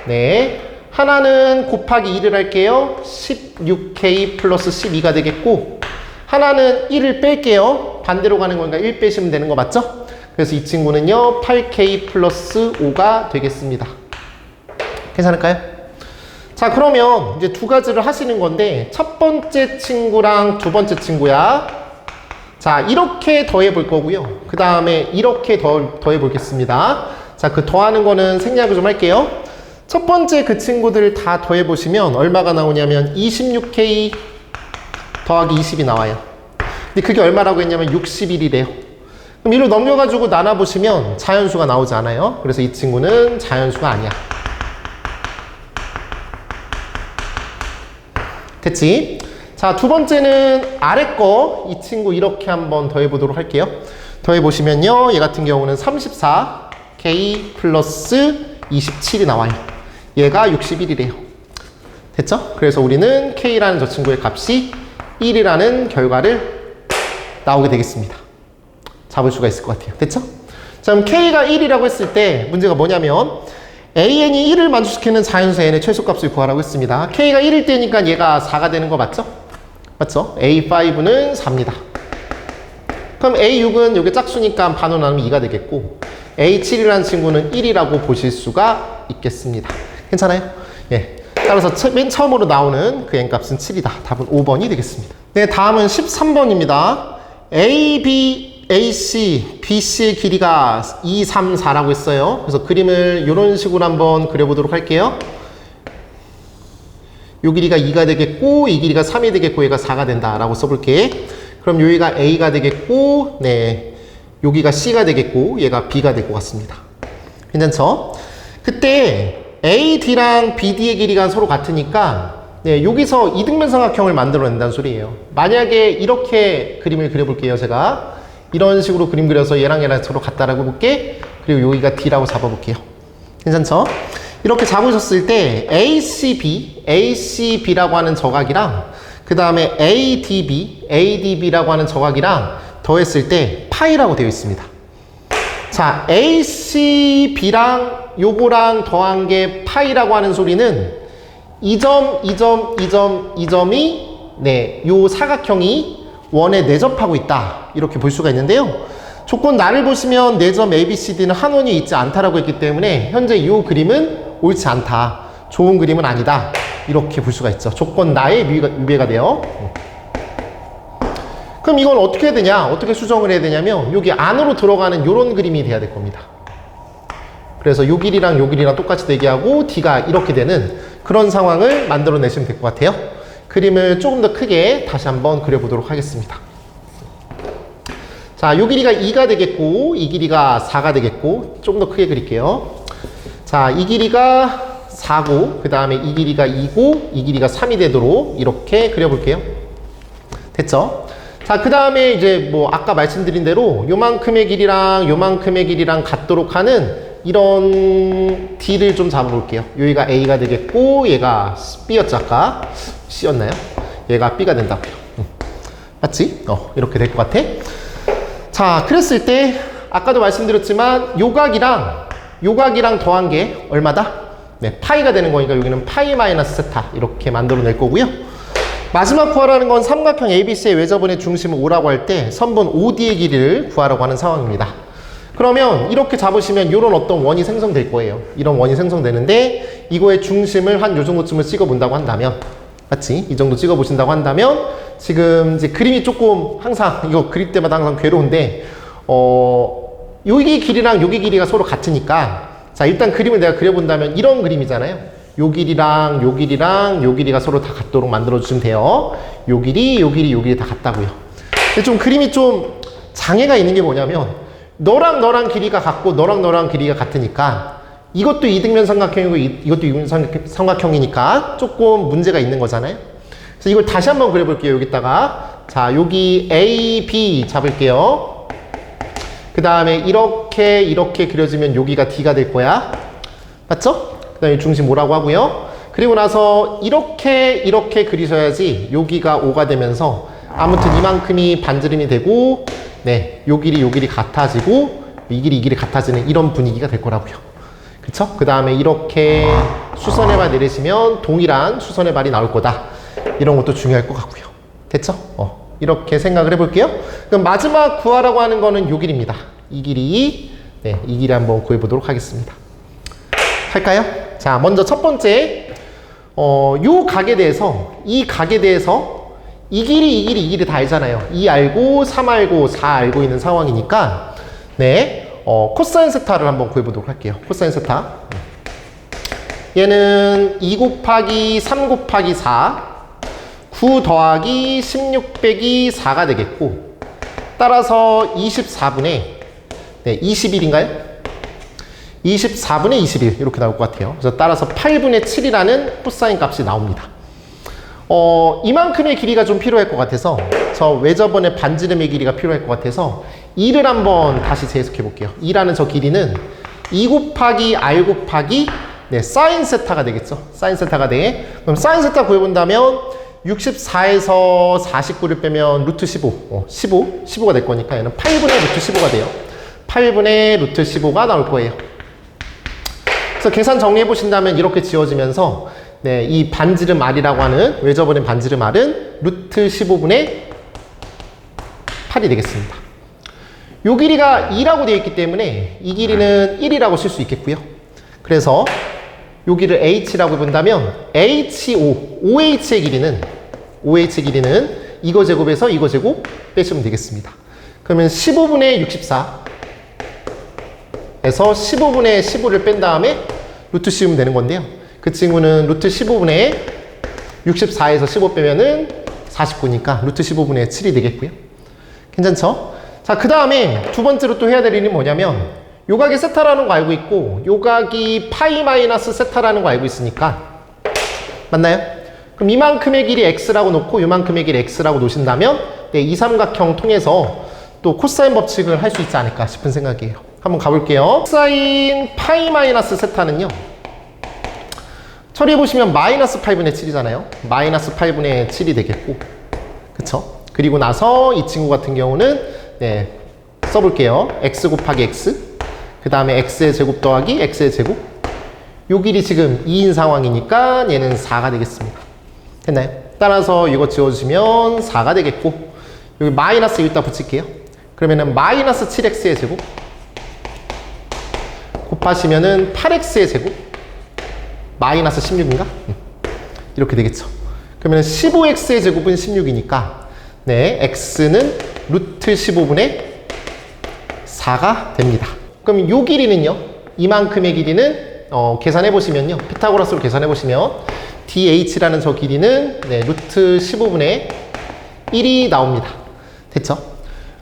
네, 하나는 곱하기 2를 할게요. 16K 플러스 12가 되겠고 하나는 1을 뺄게요. 반대로 가는 거니까 1 빼시면 되는 거 맞죠? 그래서 이 친구는요 8K 플러스 5가 되겠습니다. 괜찮을까요? 자, 그러면 이제 두 가지를 하시는 건데 첫 번째 친구랑 두 번째 친구야. 자, 이렇게 더해 볼 거고요. 그 다음에 이렇게 더해 보겠습니다. 자, 그 더하는 거는 생략을 좀 할게요. 첫 번째 그 친구들 다 더해 보시면 얼마가 나오냐면 26K 더하기 20이 나와요. 근데 그게 얼마라고 했냐면 61이래요. 그럼 이로 넘겨가지고 나눠보시면 자연수가 나오지 않아요. 그래서 이 친구는 자연수가 아니야. 됐지? 자, 두 번째는 아래 거 이 친구 이렇게 한번 더해보도록 할게요. 더해보시면요. 얘 같은 경우는 34K 플러스 27이 나와요. 얘가 61이래요. 됐죠? 그래서 우리는 K라는 저 친구의 값이 1이라는 결과를 나오게 되겠습니다. 잡을 수가 있을 것 같아요. 됐죠? 자, 그럼 K가 1이라고 했을 때 문제가 뭐냐면 AN이 1을 만족시키는 자연수 N의 최소값을 구하라고 했습니다. K가 1일 때니까 얘가 4가 되는 거 맞죠? 맞죠? A5는 4입니다. 그럼 A6은 여기 짝수니까 반으로 나누면 2가 되겠고 A7이라는 친구는 1이라고 보실 수가 있겠습니다. 괜찮아요? 예. 따라서 맨 처음으로 나오는 그 n값은 7이다. 답은 5번이 되겠습니다. 네, 다음은 13번입니다. AB, AC, BC의 길이가 2, 3, 4라고 했어요. 그래서 그림을 이런 식으로 한번 그려보도록 할게요. 요 길이가 2가 되겠고 이 길이가 3이 되겠고 얘가 4가 된다라고 써볼게. 그럼 여기가 A가 되겠고 네, 여기가 C가 되겠고 얘가 B가 될 것 같습니다. 괜찮죠? 그때 AD랑 BD의 길이가 서로 같으니까 네, 여기서 이등변삼각형을 만들어낸다는 소리예요. 만약에 이렇게 그림을 그려볼게요. 제가 이런 식으로 그림 그려서 얘랑 서로 같다라고 볼게. 그리고 여기가 D라고 잡아볼게요. 괜찮죠? 이렇게 잡으셨을 때 ACB라고 하는 저각이랑 그 다음에 ADB라고 하는 저각이랑 더했을 때 파이라고 되어 있습니다. 자, ACB랑 요거랑 더한 게 파이라고 하는 소리는 이 점, 이 점, 이 점, 이 점이 네, 요 사각형이 원에 내접하고 있다. 이렇게 볼 수가 있는데요. 조건 나를 보시면 네 점 ABCD는 한 원이 있지 않다라고 했기 때문에 현재 이 그림은 옳지 않다. 좋은 그림은 아니다. 이렇게 볼 수가 있죠. 조건 나에 위배가 돼요. 그럼 이건 어떻게 해야 되냐? 어떻게 수정을 해야 되냐면 여기 안으로 들어가는 이런 그림이 돼야 될 겁니다. 그래서 요 길이랑 요 길이랑 똑같이 되게 하고 D가 이렇게 되는 그런 상황을 만들어내시면 될 것 같아요. 그림을 조금 더 크게 다시 한번 그려보도록 하겠습니다. 자, 요 길이가 2가 되겠고 이 길이가 4가 되겠고 좀 더 크게 그릴게요. 자, 이 길이가 4고 그 다음에 이 길이가 2고 이 길이가 3이 되도록 이렇게 그려볼게요. 됐죠? 자, 그 다음에 이제 뭐 아까 말씀드린 대로 요만큼의 길이랑 같도록 하는 이런 D를 좀 잡아볼게요. 여기가 A가 되겠고 얘가 B였죠 아까? C였나요? 얘가 B가 된다고요. 맞지? 이렇게 될 것 같아. 자, 그랬을 때 아까도 말씀드렸지만 요각이랑 더한 게 얼마다? 네, 파이가 되는 거니까 여기는 파이 마이너스 세타 이렇게 만들어낼 거고요. 마지막 구하라는 건 삼각형 ABC의 외접원의 중심을 O라고 할 때 선분 OD의 길이를 구하라고 하는 상황입니다. 그러면 이렇게 잡으시면 이런 어떤 원이 생성될 거예요. 이런 원이 생성되는데 이거의 중심을 한 요 정도쯤을 찍어본다고 한다면 맞지? 이 정도 찍어보신다고 한다면 지금 이제 그림이 조금 항상 이거 그릴 때마다 항상 괴로운데 여기 길이랑 여기 길이가 서로 같으니까 자 일단 그림을 내가 그려본다면 이런 그림이잖아요. 요 길이랑 요 길이랑 요 길이가 서로 다 같도록 만들어주시면 돼요. 요 길이, 요 길이, 요 길이 다 같다고요. 근데 좀 그림이 좀 장애가 있는 게 뭐냐면 너랑 길이가 같고 너랑 길이가 같으니까 이것도 이등변 삼각형이고 이것도 이등변 삼각형이니까 조금 문제가 있는 거잖아요. 그래서 이걸 다시 한번 그려볼게요. 여기다가 자 여기 A, B 잡을게요. 그 다음에 이렇게 그려지면 여기가 D가 될 거야. 맞죠? 그 다음에 중심 O라고 하고요. 그리고 나서 이렇게 그리셔야지 여기가 O가 되면서 아무튼 이만큼이 반지름이 되고 네, 요 길이 같아지고 이 길이 같아지는 이런 분위기가 될 거라고요. 그쵸? 그 다음에 이렇게 수선의 발 내리시면 동일한 수선의 발이 나올 거다. 이런 것도 중요할 것 같고요. 됐죠? 이렇게 생각을 해볼게요. 그럼 마지막 구하라고 하는 거는 요 길입니다. 이 길이 한번 구해보도록 하겠습니다. 할까요? 자, 먼저 첫 번째, 요 각에 대해서, 이 길이 다 알잖아요. 2 알고, 3 알고, 4 알고 있는 상황이니까, 네, 코사인 세타를 한번 구해보도록 할게요. 코사인 세타. 얘는 2 곱하기 3 곱하기 4, 9 더하기 16 빼기 4가 되겠고, 따라서 24분의, 21인가요? 24분의 21 이렇게 나올 것 같아요. 그래서 따라서 8분의 7이라는 코사인 값이 나옵니다. 이만큼의 길이가 좀 필요할 것 같아서 저 외접원의 반지름의 길이가 필요할 것 같아서 2를 한번 다시 재해석해 볼게요. 2라는 저 길이는 2 곱하기 R 곱하기 사인 세타가 되겠죠. 사인 세타가 돼. 그럼 사인 세타 구해본다면 64에서 49를 빼면 루트 15가 될 거니까 얘는 8분의 루트 15가 돼요. 8분의 루트 15가 나올 거예요. 그래서 계산 정리해 보신다면 이렇게 지워지면서 이 반지름 R이라고 하는 외접원의 반지름 R은 루트 15분의 8이 되겠습니다. 요 길이가 2라고 되어 있기 때문에 이 길이는 1이라고 쓸 수 있겠고요. 그래서 요 길을 H라고 본다면 OH의 길이는 이거 제곱에서 이거 제곱 빼시면 되겠습니다. 그러면 15분의 64 에서 15분의 15를 뺀 다음에 루트 씌우면 되는 건데요. 그 친구는 루트 15분의 64에서 15 빼면은 49니까 루트 15분의 7이 되겠고요. 괜찮죠? 자, 그 다음에 두 번째로 또 해야 될 일이 뭐냐면 요각이 세타라는 거 알고 있고 요각이 파이 마이너스 세타라는 거 알고 있으니까 맞나요? 그럼 이만큼의 길이 x라고 놓고 요만큼의 길이 x라고 놓으신다면 이 삼각형 통해서 또 코사인 법칙을 할 수 있지 않을까 싶은 생각이에요. 한번 가볼게요. 코사인 파이 마이너스 세타는요. 처리해보시면 마이너스 8분의 7이잖아요. 마이너스 8분의 7이 되겠고 그쵸? 그리고 나서 이 친구 같은 경우는 써볼게요. x 곱하기 x 그 다음에 x의 제곱 더하기 x의 제곱 요 길이 지금 2인 상황이니까 얘는 4가 되겠습니다. 됐나요? 따라서 이거 지워주시면 4가 되겠고, 여기 마이너스 여기다 붙일게요. 그러면은 마이너스 7x의 제곱 곱하시면은 8x의 제곱 마이너스 16인가? 이렇게 되겠죠. 그러면 15x의 제곱은 16이니까 네, x는 루트 15분의 4가 됩니다. 그럼 요 길이는요, 이만큼의 길이는 계산해 보시면요, 피타고라스로 계산해 보시면 dh라는 저 길이는 네, 루트 15분의 1이 나옵니다. 됐죠?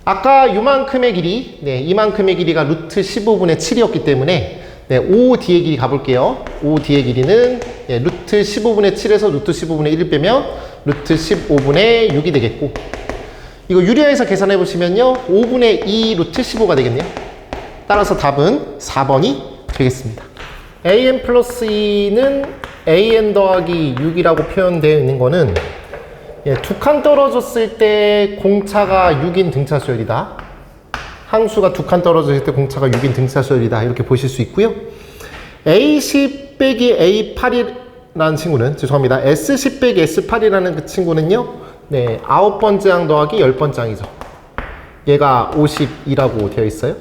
아까 요만큼의 길이, 네, 이만큼의 길이가 루트 15분의 7이었기 때문에 네, OD의 길이 가볼게요. OD의 길이는 네, 루트 15분의 7에서 루트 15분의 1을 빼면 루트 15분의 6이 되겠고, 이거 유리화해서 계산해 보시면요, 5분의 2 루트 15가 되겠네요. 따라서 답은 4번이 되겠습니다. an 플러스 2는 an 더하기 6이라고 표현되어 있는 거는 예, 두 칸 떨어졌을 때 공차가 6인 등차 수열이다. 항수가 두 칸 떨어졌을 때 공차가 6인 등차 수열이다. 이렇게 보실 수 있고요. A10 빼기 A8이라는 친구는, 죄송합니다, S10 빼기 S8이라는 그 친구는요, 네, 9번째 항 더하기 10번째 항이죠. 얘가 52라고 되어 있어요.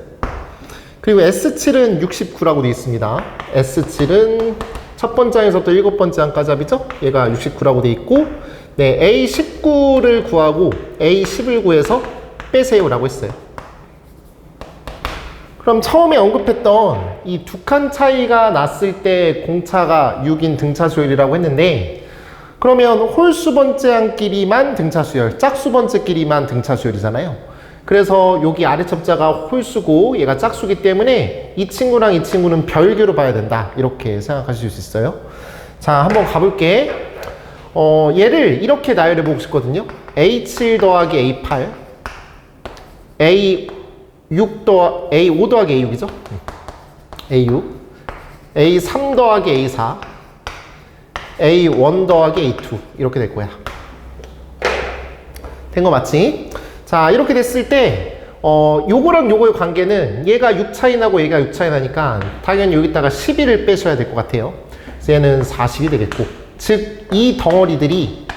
그리고 S7은 69라고 되어 있습니다. S7은 첫 번째 항에서부터 7번째 항까지 합이죠. 얘가 69라고 되어 있고, 네, A19를 구하고 A10을 구해서 빼세요라고 했어요. 그럼 처음에 언급했던 이 두 칸 차이가 났을 때 공차가 6인 등차 수열이라고 했는데, 그러면 홀수 번째 항끼리만 등차 수열, 짝수 번째 끼리만 등차 수열이잖아요. 그래서 여기 아래 첩자가 홀수고 얘가 짝수기 때문에 이 친구랑 이 친구는 별개로 봐야 된다. 이렇게 생각하실 수 있어요. 자, 한번 가볼게. 얘를 이렇게 나열해 보고 싶거든요. A7 더하기 A8, A5 더하기 A6이죠. A6, A3 더하기 A4, A1 더하기 A2 이렇게 될 거야. 된 거 맞지? 자, 이렇게 됐을 때 요거랑 요거의 관계는 얘가 6 차이 나고 얘가 6 차이 나니까 당연히 여기다가 11을 빼셔야 될 것 같아요. 그래서 얘는 40이 되겠고, 즉 이 덩어리들이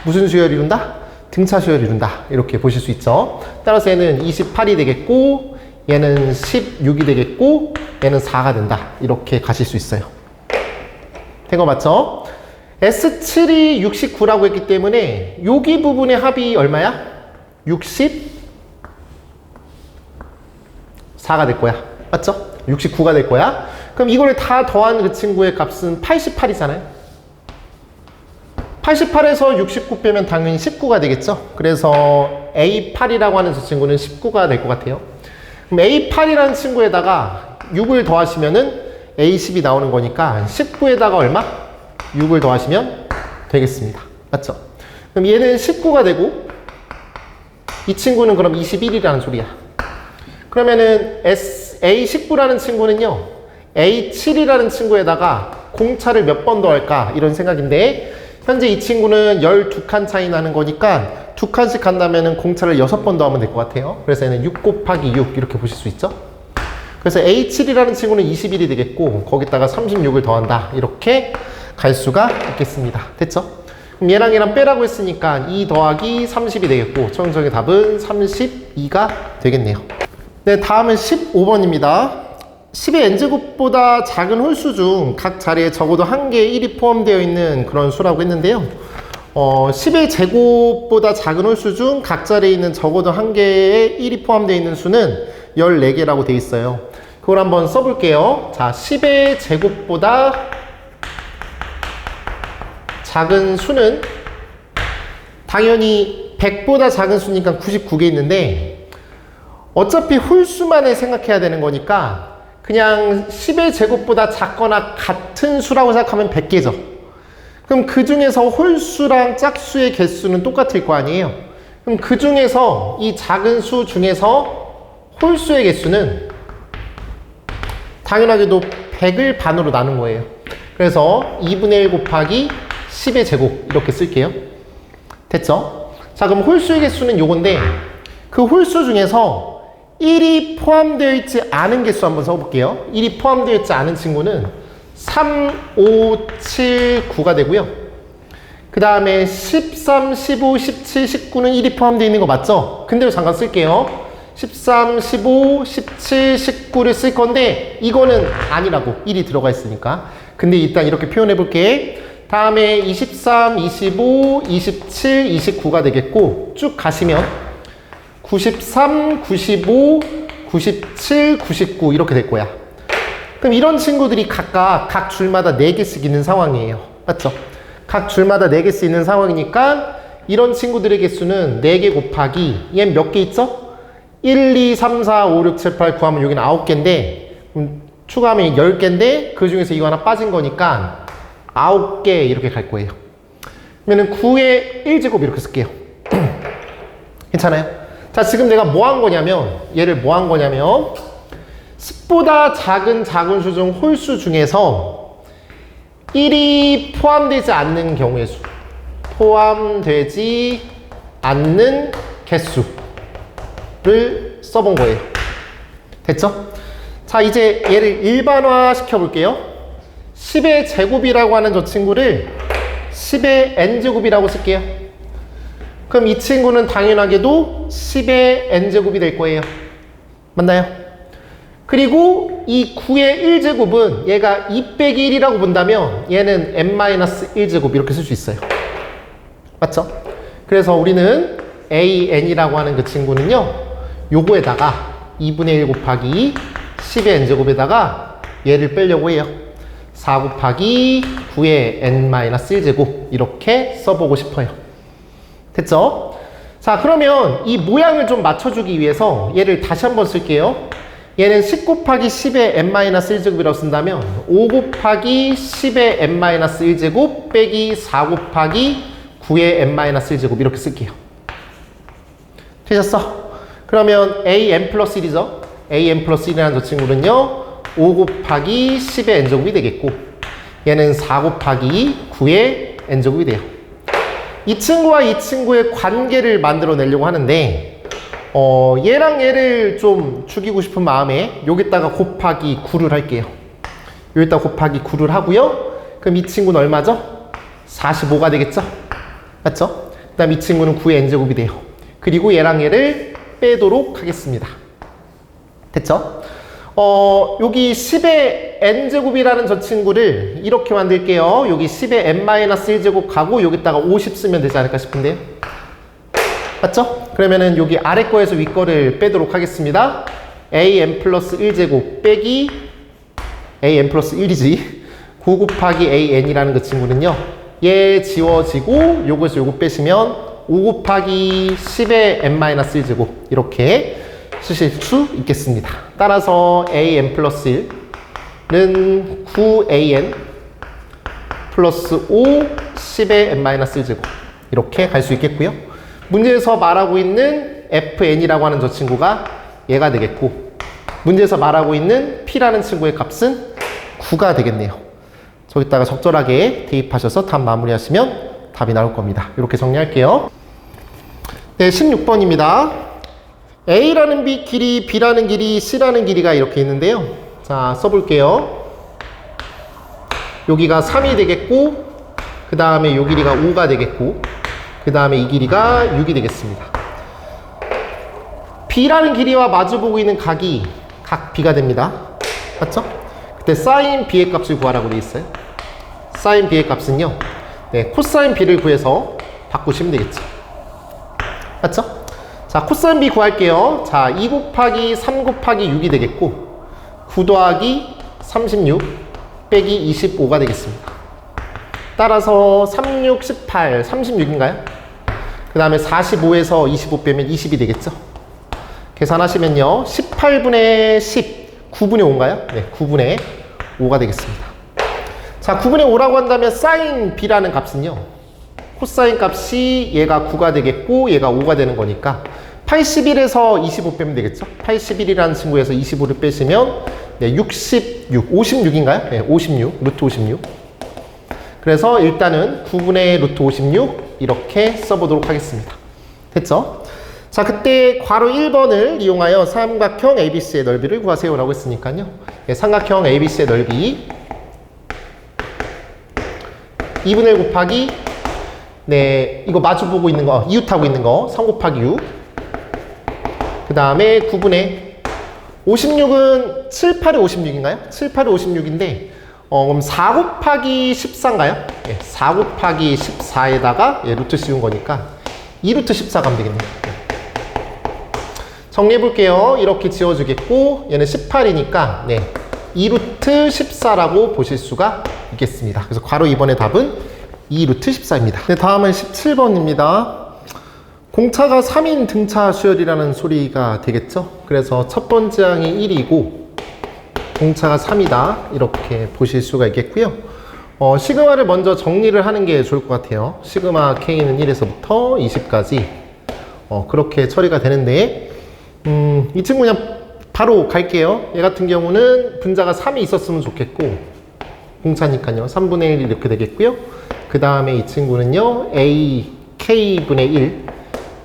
무슨 수열을 이룬다? 등차 수열을 이룬다. 이렇게 보실 수 있죠. 따라서 얘는 28이 되겠고, 얘는 16이 되겠고, 얘는 4가 된다. 이렇게 가실 수 있어요. 된 거 맞죠? S7이 69라고 했기 때문에 여기 부분의 합이 얼마야? 64가 될 거야. 맞죠? 69가 될 거야. 그럼 이거를 다 더한 그 친구의 값은 88이잖아요. 88에서 69 빼면 당연히 19가 되겠죠. 그래서 A8이라고 하는 저 친구는 19가 될 것 같아요. 그럼 A8이라는 친구에다가 6을 더하시면은 A10이 나오는 거니까 19에다가 얼마? 6을 더하시면 되겠습니다. 맞죠? 그럼 얘는 19가 되고, 이 친구는 그럼 21이라는 소리야. 그러면은 A19라는 친구는요, A7이라는 친구에다가 공차를 몇 번 더할까? 이런 생각인데, 현재 이 친구는 12칸 차이 나는 거니까 2칸씩 한다면은 공차를 6번 더하면 될 것 같아요. 그래서 얘는 6 곱하기 6 이렇게 보실 수 있죠? 그래서 A7이라는 친구는 21이 되겠고, 거기다가 36을 더한다. 이렇게 갈 수가 있겠습니다. 됐죠? 그럼 얘랑 얘랑 빼라고 했으니까 2 더하기 30이 되겠고, 최종적인 답은 32가 되겠네요. 네, 다음은 15번입니다. 10의 n제곱보다 작은 홀수 중 각 자리에 적어도 한 개의 1이 포함되어 있는 그런 수라고 했는데요. 10의 제곱보다 작은 홀수 중 각 자리에 있는 적어도 한 개의 1이 포함되어 있는 수는 14개라고 되어 있어요. 그걸 한번 써볼게요. 자, 10의 제곱보다 작은 수는 당연히 100보다 작은 수니까 99개 있는데, 어차피 홀수만을 생각해야 되는 거니까 그냥 10의 제곱보다 작거나 같은 수라고 생각하면 100개죠. 그럼 그 중에서 홀수랑 짝수의 개수는 똑같을 거 아니에요. 그럼 그 중에서 이 작은 수 중에서 홀수의 개수는 당연하게도 100을 반으로 나눈 거예요. 그래서 2분의 1 곱하기 10의 제곱 이렇게 쓸게요. 됐죠? 자, 그럼 홀수의 개수는 요건데, 그 홀수 중에서 1이 포함되어 있지 않은 개수 한번 써볼게요. 1이 포함되어 있지 않은 친구는 3, 5, 7, 9가 되고요. 그 다음에 13, 15, 17, 19는 1이 포함되어 있는 거 맞죠? 근데요, 잠깐 쓸게요. 13, 15, 17, 19를 쓸 건데 이거는 아니라고. 1이 들어가 있으니까. 근데 일단 이렇게 표현해 볼게. 다음에 23, 25, 27, 29가 되겠고 쭉 가시면 93, 95, 97, 99 이렇게 될 거야. 그럼 이런 친구들이 각각 각 줄마다 4개씩 있는 상황이에요. 맞죠? 각 줄마다 4개씩 있는 상황이니까 이런 친구들의 개수는 4개 곱하기 얘는 몇 개 있죠? 1, 2, 3, 4, 5, 6, 7, 8, 9 하면 여기는 9개인데 추가하면 10개인데 그 중에서 이거 하나 빠진 거니까 9개 이렇게 갈 거예요. 그러면 9의 1제곱 이렇게 쓸게요. 괜찮아요? 자, 지금 내가 뭐 한 거냐면 얘를 뭐 한 거냐면 10보다 작은 수 중 홀수 중에서 1이 포함되지 않는 경우의 수, 포함되지 않는 개수를 써본 거예요. 됐죠? 자, 이제 얘를 일반화 시켜볼게요. 10의 제곱이라고 하는 저 친구를 10의 n제곱이라고 쓸게요. 그럼 이 친구는 당연하게도 10의 n제곱이 될 거예요. 맞나요? 그리고 이 9의 1제곱은 얘가 2 빼기 1이라고 본다면 얘는 n-1제곱 이렇게 쓸 수 있어요. 맞죠? 그래서 우리는 an이라고 하는 그 친구는요, 요거에다가 2분의 1 곱하기 10의 n제곱에다가 얘를 빼려고 해요. 4 곱하기 9의 n-1제곱 이렇게 써보고 싶어요. 됐죠? 자, 그러면 이 모양을 좀 맞춰주기 위해서 얘를 다시 한번 쓸게요. 얘는 10 곱하기 10의 n-1제곱이라고 쓴다면 5 곱하기 10의 n-1제곱 빼기 4 곱하기 9의 n-1제곱 이렇게 쓸게요. 되셨어? 그러면 an 플러스 1이죠? an 플러스 1이라는 저 친구는요 5 곱하기 10의 n제곱이 되겠고 얘는 4 곱하기 9의 n제곱이 돼요. 이 친구와 이 친구의 관계를 만들어 내려고 하는데 얘랑 얘를 좀 죽이고 싶은 마음에 여기다가 곱하기 9를 할게요. 여기다 곱하기 9를 하고요. 그럼 이 친구는 얼마죠? 45가 되겠죠? 맞죠? 그 다음 이 친구는 9의 n제곱이 돼요. 그리고 얘랑 얘를 빼도록 하겠습니다. 됐죠? 여기 10의 n제곱이라는 저 친구를 이렇게 만들게요. 여기 10의 n-1제곱 가고 여기다가 50 쓰면 되지 않을까 싶은데요. 맞죠? 그러면은 여기 아래 거에서 위 거를 빼도록 하겠습니다. an 플러스 1제곱 빼기 an 플러스 1이지 9 곱하기 an이라는 그 친구는요 얘 지워지고 요거에서 요거 빼시면 5 곱하기 10의 n-1제곱 이렇게 쓰실 수 있겠습니다. 따라서 an 플러스 1는 9an 플러스 5 10의 n-1제곱 이렇게 갈 수 있겠고요. 문제에서 말하고 있는 fn이라고 하는 저 친구가 얘가 되겠고 문제에서 말하고 있는 p라는 친구의 값은 9가 되겠네요. 저기다가 적절하게 대입하셔서 답 마무리하시면 답이 나올 겁니다. 이렇게 정리할게요. 네, 16번입니다. A라는 길이, B라는 길이, C라는 길이가 이렇게 있는데요. 자, 써볼게요. 여기가 3이 되겠고 그 다음에 요 길이가 5가 되겠고 그 다음에 이 길이가 6이 되겠습니다. B라는 길이와 마주보고 있는 각이 각 B가 됩니다. 맞죠? 그때 사인 B의 값을 구하라고 되어 있어요. 사인 B의 값은요, 네, 코사인 B를 구해서 바꾸시면 되겠죠. 맞죠? 자, 코사인 B 구할게요. 자, 2 곱하기 3 곱하기 6이 되겠고 9 더하기 36 빼기 25가 되겠습니다. 따라서 36, 18, 36인가요? 그 다음에 45에서 25 빼면 20이 되겠죠? 계산하시면요 18분의 10, 9분의 5인가요? 네, 9분의 5가 되겠습니다. 자, 9분의 5라고 한다면 사인 B라는 값은요 코사인 값이 얘가 9가 되겠고 얘가 5가 되는 거니까 81에서 25 빼면 되겠죠? 81이라는 친구에서 25를 빼시면 네, 66, 56인가요? 네, 56, 루트 56. 그래서 일단은 9분의 루트 56 이렇게 써보도록 하겠습니다. 됐죠? 자, 그때 괄호 1번을 이용하여 삼각형 ABC의 넓이를 구하세요 라고 했으니까요. 네, 삼각형 ABC의 넓이 2분의 1 곱하기 네 이거 마주보고 있는 거 이웃하고 있는 거 3 곱하기 6 그 다음에 9분의 56은 7, 8에 56인가요? 7, 8에 56인데 그럼 4 곱하기 14인가요? 예, 4 곱하기 14에다가 예, 루트 씌운 거니까 2루트 14가 하면 되겠네요. 정리해 볼게요. 이렇게 지워주겠고 얘는 18이니까 네, 2루트 14라고 보실 수가 있겠습니다. 그래서 괄호 2번의 답은 2루트 14입니다. 네, 다음은 17번입니다. 공차가 3인 등차 수열이라는 소리가 되겠죠. 그래서 첫 번째 항이 1이고 공차가 3이다 이렇게 보실 수가 있겠고요. 시그마를 먼저 정리를 하는 게 좋을 것 같아요. 시그마 K는 1에서부터 20까지 그렇게 처리가 되는데 이 친구 그냥 바로 갈게요. 얘 같은 경우는 분자가 3이 있었으면 좋겠고 공차니까요 3분의 1 이렇게 되겠고요. 그 다음에 이 친구는요 AK분의 1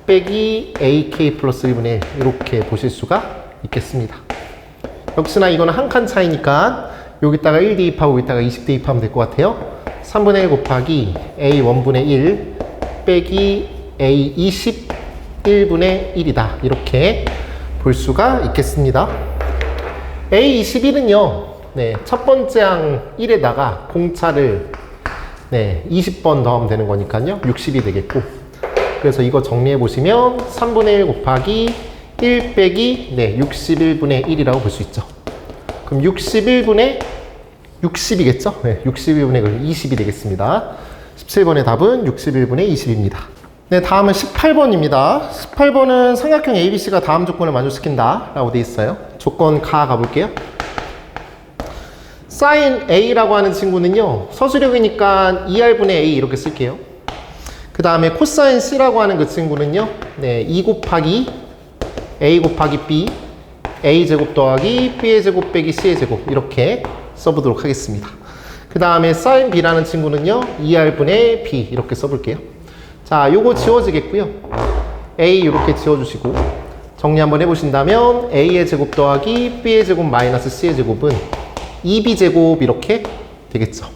빼기 AK 플러스 1분의 1 이렇게 보실 수가 있겠습니다. 역시나 이거는 한 칸 차이니까 여기다가 1 대입하고 여기다가 20 대입하면 될 것 같아요. 3분의 1 곱하기 A 1분의 1 빼기 A 20 1분의 1이다 이렇게 볼 수가 있겠습니다. A 21은요 네, 첫 번째 항 1에다가 공차를 네, 20번 더하면 되는 거니까요 60이 되겠고 그래서 이거 정리해 보시면 3분의 1 곱하기 1 빼기 네, 61분의 1이라고 볼 수 있죠. 그럼 61분의 60이겠죠? 네, 61분의 20이 되겠습니다. 17번의 답은 61분의 20입니다. 네, 다음은 18번입니다. 18번은 삼각형 ABC가 다음 조건을 만족시킨다 라고 되어 있어요. 조건 가볼게요. sin A라고 하는 친구는요 서술형이니까 2R분의 A 이렇게 쓸게요. 그 다음에 코사인 C라고 하는 그 친구는요 네, 2 곱하기 A 곱하기 B A제곱 더하기 B의 제곱 빼기 C의 제곱 이렇게 써보도록 하겠습니다. 그 다음에 sin B라는 친구는요 2R분의 B 이렇게 써볼게요. 자, 요거 지워지겠고요. A 이렇게 지워주시고 정리 한번 해보신다면 A의 제곱 더하기 B의 제곱 마이너스 C의 제곱은 2B제곱 이렇게 되겠죠.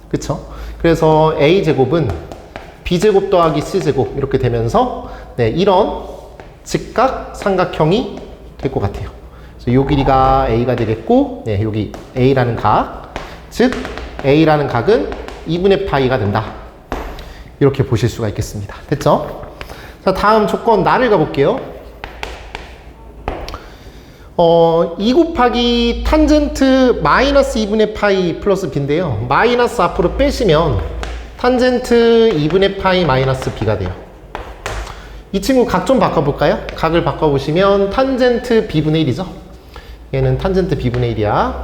그쵸? 그래서 A제곱은 B제곱 더하기 C제곱 이렇게 되면서 네, 이런 직각 삼각형이 될 것 같아요. 그래서 요 길이가 A가 되겠고 네, 여기 A라는 각, 즉 A라는 각은 2분의 파이가 된다. 이렇게 보실 수가 있겠습니다. 됐죠? 자, 다음 조건 나를 가볼게요. 2 곱하기 탄젠트 마이너스 2분의 파이 플러스 B인데요. 마이너스 앞으로 빼시면 탄젠트 2분의 파이 마이너스 B가 돼요. 이 친구 각 좀 바꿔볼까요? 각을 바꿔보시면 탄젠트 B분의 1이죠. 얘는 탄젠트 B분의 1이야.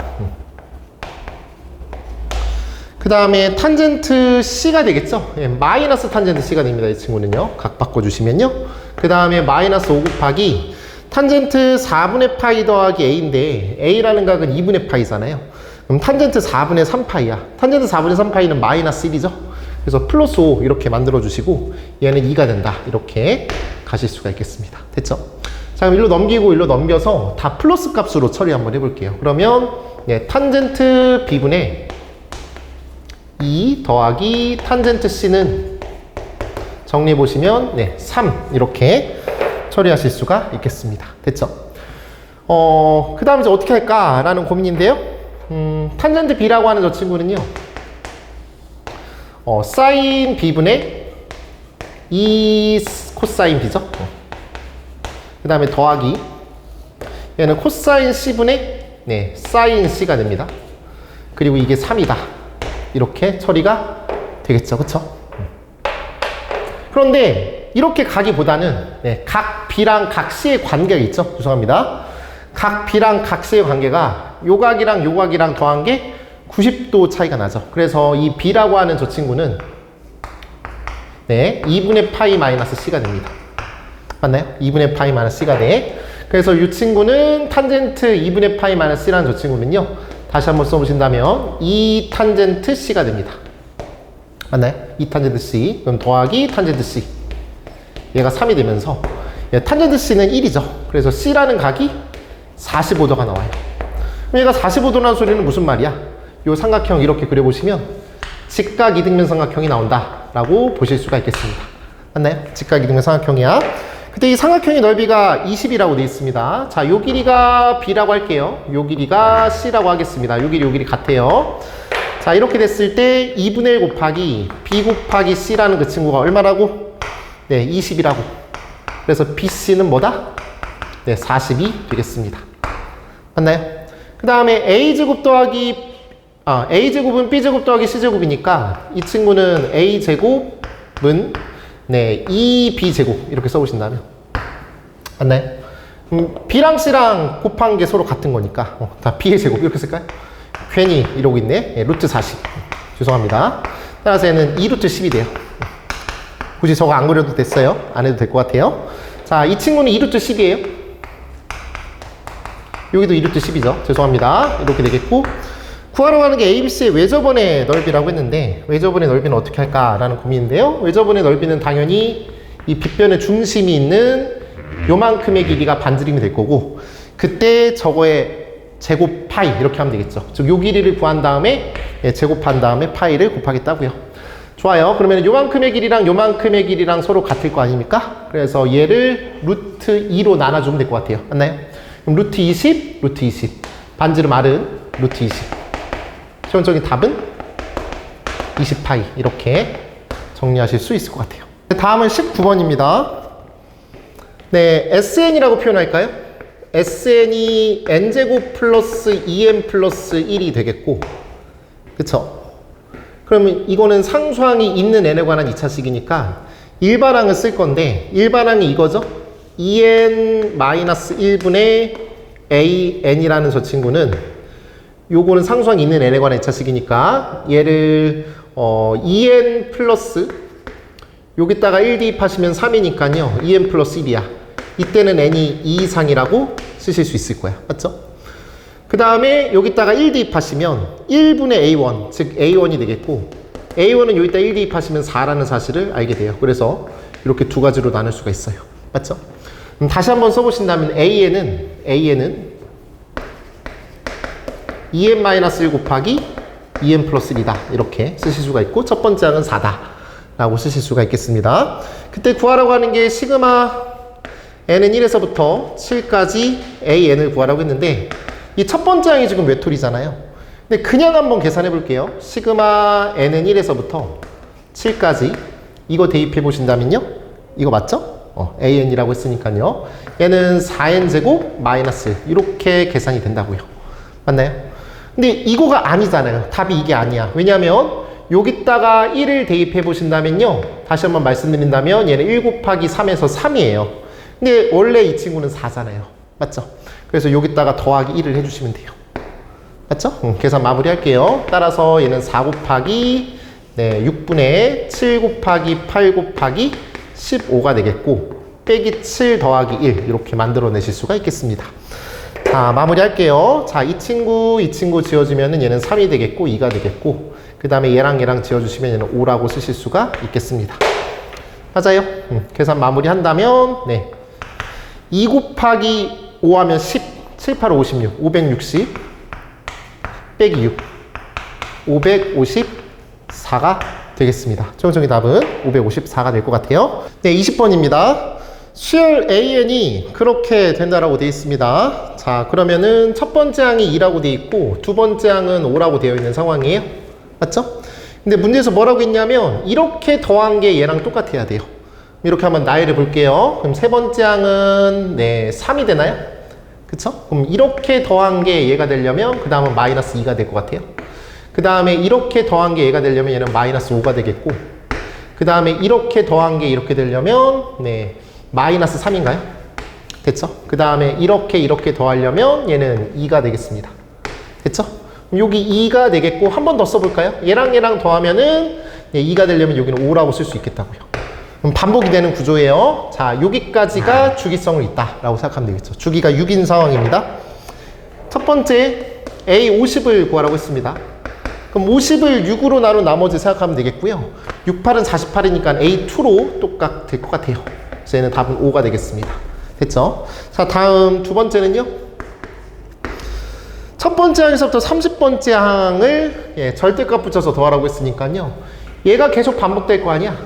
그 다음에 탄젠트 C가 되겠죠? 예, 마이너스 탄젠트 C가 됩니다. 이 친구는요. 각 바꿔주시면요. 그 다음에 마이너스 5 곱하기 탄젠트 4분의 파이 더하기 A인데 A라는 각은 2분의 파이잖아요. 그럼 탄젠트 4분의 3파이야. 탄젠트 4분의 3파이는 마이너스 1이죠. 그래서 플러스 5 이렇게 만들어 주시고 얘는 2가 된다. 이렇게 가실 수가 있겠습니다. 됐죠? 자, 그럼 일로 넘기고 일로 넘겨서 다 플러스 값으로 처리 한번 해볼게요. 그러면 네, 탄젠트 B분의 2 더하기 탄젠트 C는 정리해보시면 네, 3 이렇게 처리하실 수가 있겠습니다. 됐죠? 그 다음 이제 어떻게 할까라는 고민인데요. 탄젠트 B라고 하는 저 친구는요. 사인 B분의 2 코사인 B죠? 그 다음에 더하기 얘는 코사인 C분의 네, 사인 C가 됩니다. 그리고 이게 3이다. 이렇게 처리가 되겠죠. 그쵸? 그런데 이렇게 가기보다는 네, 각 B랑 각 C의 관계가 있죠. 죄송합니다. 각 B랑 각 C의 관계가 요 각이랑 요 각이랑 더한 게 90도 차이가 나죠. 그래서 이 B라고 하는 저 친구는 네, 2분의 파이 마이너스 C가 됩니다. 맞나요? 2분의 파이 마이너스 C가 돼. 그래서 이 친구는 탄젠트 2분의 파이 마이너스 C라는 저 친구는요. 다시 한번 써보신다면 2 탄젠트 C가 됩니다. 맞나요? 2 탄젠트 C. 그럼 더하기 탄젠트 C. 얘가 3이 되면서 탄젠트 C는 1이죠. 그래서 C라는 각이 45도가 나와요. 그럼 얘가 45도라는 소리는 무슨 말이야? 이 삼각형 이렇게 그려보시면 직각 이등변 삼각형이 나온다라고 보실 수가 있겠습니다. 맞나요? 직각 이등변 삼각형이야. 그때 이 삼각형의 넓이가 20이라고 되어 있습니다. 자, 요 길이가 B라고 할게요. 요 길이가 C라고 하겠습니다. 요 길이 같아요. 자, 이렇게 됐을 때 2분의 1 곱하기 B 곱하기 C라는 그 친구가 얼마라고? 네, 20이라고. 그래서 BC는 뭐다? 네, 40이 되겠습니다. 맞나요? 그 다음에 A제곱 더하기 A제곱은 B제곱 더하기 C제곱이니까 이 친구는 A제곱은 네, 2B제곱 이렇게 써보신다면 맞나요? B랑 C랑 곱한 게 서로 같은 거니까 다 B의 제곱 이렇게 쓸까요? 괜히 이러고 있네. 네, 루트 40 죄송합니다. 따라서 얘는 2루트 10이 돼요. 굳이 저거 안 그려도 됐어요. 안 해도 될 것 같아요. 자, 이 친구는 2루트 10이에요. 여기도 2루트 10이죠. 죄송합니다. 이렇게 되겠고 구하러 가는 게 ABC의 외접원의 넓이라고 했는데 외접원의 넓이는 어떻게 할까라는 고민인데요. 외접원의 넓이는 당연히 이 빗변의 중심이 있는 요만큼의 길이가 반지름이 될 거고 그때 저거의 제곱 파이 이렇게 하면 되겠죠. 즉 요 길이를 구한 다음에 제곱한 다음에 파이를 곱하겠다고요. 좋아요. 그러면 요만큼의 길이랑 길이랑 서로 같을 거 아닙니까? 그래서 얘를 루트 2로 나눠주면 될 것 같아요. 맞나요? 그럼 루트 20, 루트 20 반지름 R은 루트 20 최종적인 답은 20파이 이렇게 정리하실 수 있을 것 같아요. 다음은 19번입니다. 네, SN이라고 표현할까요? SN이 n제곱 플러스 2n 플러스 1이 되겠고 그쵸? 그러면 이거는 상수항이 있는 n에 관한 2차식이니까 일반항을 쓸 건데 일반항이 이거죠? 2n-1분의 an이라는 저 친구는 요거는 상수항이 있는 n에 관한 2차식이니까 얘를 2n 플러스 여기다가 1 대입하시면 3이니까요 2n 플러스 1이야. 이때는 n이 2 이상이라고 쓰실 수 있을 거야. 맞죠? 그 다음에 여기다가 1 대입하시면 1분의 a1 즉 a1이 되겠고 a1은 여기다 1 대입하시면 4라는 사실을 알게 돼요. 그래서 이렇게 두 가지로 나눌 수가 있어요. 맞죠? 그럼 다시 한번 써보신다면 a는 2n-1 곱하기 2n 플러스 1이다 이렇게 쓰실 수가 있고 첫 번째 항은 4다 라고 쓰실 수가 있겠습니다. 그때 구하라고 하는 게 시그마 n은 1에서부터 7까지 an을 구하라고 했는데 이 첫 번째 항이 지금 외톨이잖아요. 근데 그냥 한번 계산해 볼게요. 시그마 n은 1에서부터 7까지 이거 대입해 보신다면요 이거 맞죠? an이라고 했으니까요 얘는 4n 제곱 마이너스 이렇게 계산이 된다고요. 맞나요? 근데 이거가 아니잖아요. 답이 이게 아니야. 왜냐면 여기다가 1을 대입해 보신다면요 다시 한번 말씀드린다면 얘는 1 곱하기 3에서 3이에요. 근데 원래 이 친구는 4잖아요. 맞죠? 그래서 여기다가 더하기 1을 해주시면 돼요. 맞죠? 계산 마무리 할게요. 따라서 얘는 4 곱하기 6분의 7 곱하기 8 곱하기 15가 되겠고 빼기 7 더하기 1 이렇게 만들어내실 수가 있겠습니다. 자, 마무리 할게요. 자, 이 친구 지어주면은 얘는 3이 되겠고 2가 되겠고 그 다음에 얘랑 지어주시면 얘는 5라고 쓰실 수가 있겠습니다. 맞아요? 계산 마무리 한다면 2 곱하기 5 하면 10 7, 8, 56 560 빼기 6 554가 되겠습니다. 최종적인 답은 554가 될 것 같아요. 네, 20번입니다. 수열 AN이 그렇게 된다라고 되어 있습니다. 자, 그러면은 첫 번째 항이 2라고 되어 있고 두 번째 항은 5라고 되어 있는 상황이에요. 맞죠? 근데 문제에서 뭐라고 했냐면 이렇게 더한 게 얘랑 똑같아야 돼요. 이렇게 한번 나열해 볼게요. 그럼 세 번째 항은 3이 되나요? 그쵸? 그럼 이렇게 더한 게 얘가 되려면 그 다음은 마이너스 2가 될 것 같아요. 그 다음에 이렇게 더한 게 얘가 되려면 얘는 마이너스 5가 되겠고 그 다음에 이렇게 더한 게 이렇게 되려면 마이너스 3인가요? 됐죠? 그 다음에 이렇게 더하려면 얘는 2가 되겠습니다. 됐죠? 그럼 여기 2가 되겠고 한 번 더 써볼까요? 얘랑 더하면은 2가 되려면 여기는 5라고 쓸 수 있겠다고요. 그럼 반복이 되는 구조예요. 자, 여기까지가 주기성을 있다라고 생각하면 되겠죠. 주기가 6인 상황입니다. 첫 번째 A 50을 구하라고 했습니다. 그럼 50을 6으로 나눈 나머지 생각하면 되겠고요. 6, 8은 48이니까 A2로 똑같을 것 같아요. 그래서 얘는 답은 5가 되겠습니다. 됐죠? 자, 다음 두 번째는요. 첫 번째 항에서부터 30번째 항을 절대값 붙여서 더하라고 했으니까요. 얘가 계속 반복될 거 아니야?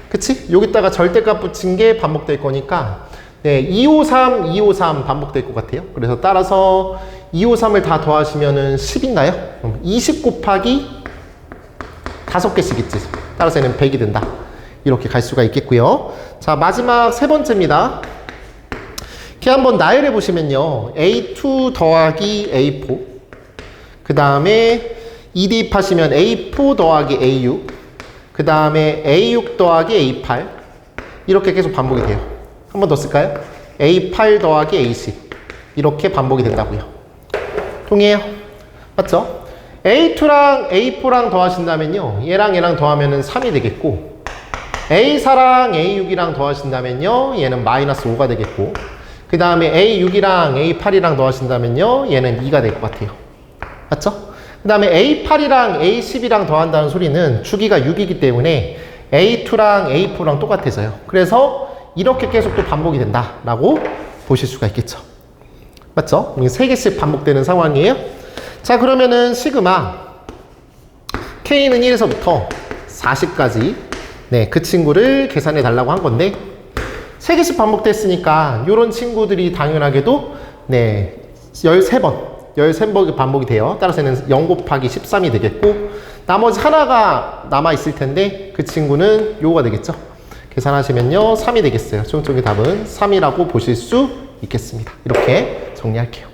그치? 여기다가 절대값 붙인 게 반복될 거니까 253, 253 반복될 것 같아요. 그래서 따라서 253을 다 더하시면은 10인가요? 20 곱하기 5개씩 있지. 따라서 얘는 100이 된다. 이렇게 갈 수가 있겠고요. 자, 마지막 세 번째입니다. 이렇게 한번 나열해 보시면요. A2 더하기 A4. 그 다음에 2 대입하시면 A4 더하기 A6. 그 다음에 A6 더하기 A8. 이렇게 계속 반복이 돼요. 한 번 더 쓸까요? A8 더하기 A10. 이렇게 반복이 된다고요. 동의해요? 맞죠? A2랑 A4랑 더하신다면요. 얘랑 얘랑 더하면은 3이 되겠고, A4랑 A6이랑 더하신다면요. 얘는 마이너스 5가 되겠고, 그 다음에 A6이랑 A8이랑 더하신다면요. 얘는 2가 될 것 같아요. 맞죠? 그 다음에 A8이랑 A10이랑 더한다는 소리는 주기가 6이기 때문에 A2랑 A4랑 똑같아져요. 그래서 이렇게 계속 또 반복이 된다라고 보실 수가 있겠죠. 맞죠? 3개씩 반복되는 상황이에요. 자, 그러면은 시그마 K는 1에서부터 40까지 그 친구를 계산해 달라고 한 건데 3개씩 반복됐으니까 이런 친구들이 당연하게도 13번 반복이 돼요. 따라서 얘는 0 곱하기 13이 되겠고, 나머지 하나가 남아있을 텐데 그 친구는 요거가 되겠죠. 계산하시면요 3이 되겠어요. 최종적인 답은 3이라고 보실 수 있겠습니다. 이렇게 정리할게요.